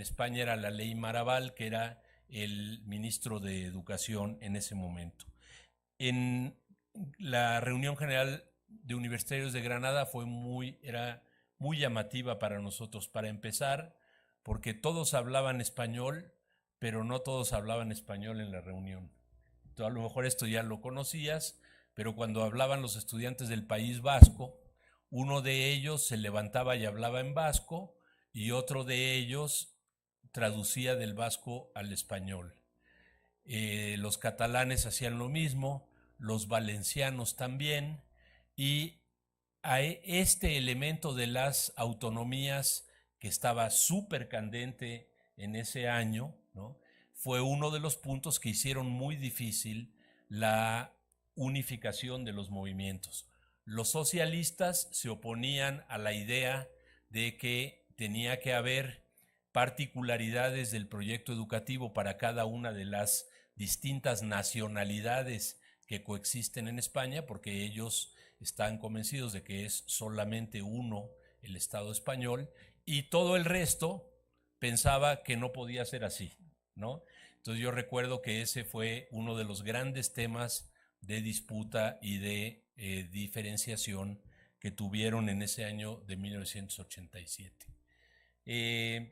España era la ley Maraval, que era el ministro de Educación en ese momento. En la reunión general de universitarios de Granada era muy llamativa para nosotros, para empezar, porque todos hablaban español, pero no todos hablaban español en la reunión. Entonces, a lo mejor esto ya lo conocías, pero cuando hablaban los estudiantes del País Vasco, uno de ellos se levantaba y hablaba en vasco y otro de ellos traducía del vasco al español. Los catalanes hacían lo mismo, los valencianos también, y a este elemento de las autonomías que estaba súper candente en ese año, ¿no? Fue uno de los puntos que hicieron muy difícil la unificación de los movimientos. Los socialistas se oponían a la idea de que tenía que haber particularidades del proyecto educativo para cada una de las distintas nacionalidades que coexisten en España, porque ellos están convencidos de que es solamente uno el Estado español, y todo el resto pensaba que no podía ser así, ¿no? Entonces yo recuerdo que ese fue uno de los grandes temas de disputa y de diferenciación que tuvieron en ese año de 1987.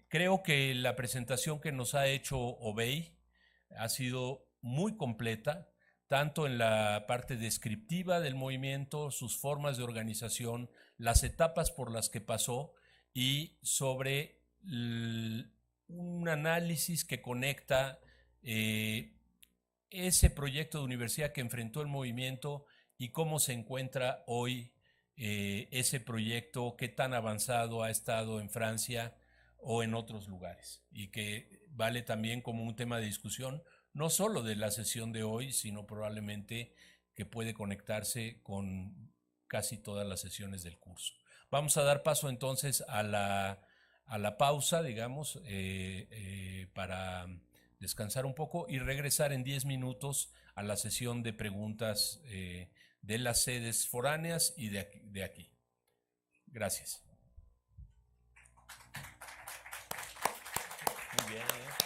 Creo que la presentación que nos ha hecho Obey ha sido muy completa, tanto en la parte descriptiva del movimiento, sus formas de organización, las etapas por las que pasó, y sobre un análisis que conecta ese proyecto de universidad que enfrentó el movimiento y cómo se encuentra hoy ese proyecto, qué tan avanzado ha estado en Francia o en otros lugares, y que vale también como un tema de discusión, no solo de la sesión de hoy, sino probablemente que puede conectarse con casi todas las sesiones del curso. Vamos a dar paso entonces a la pausa, digamos, para descansar un poco y regresar en 10 minutos a la sesión de preguntas de las sedes foráneas y de aquí. Gracias. Muy bien.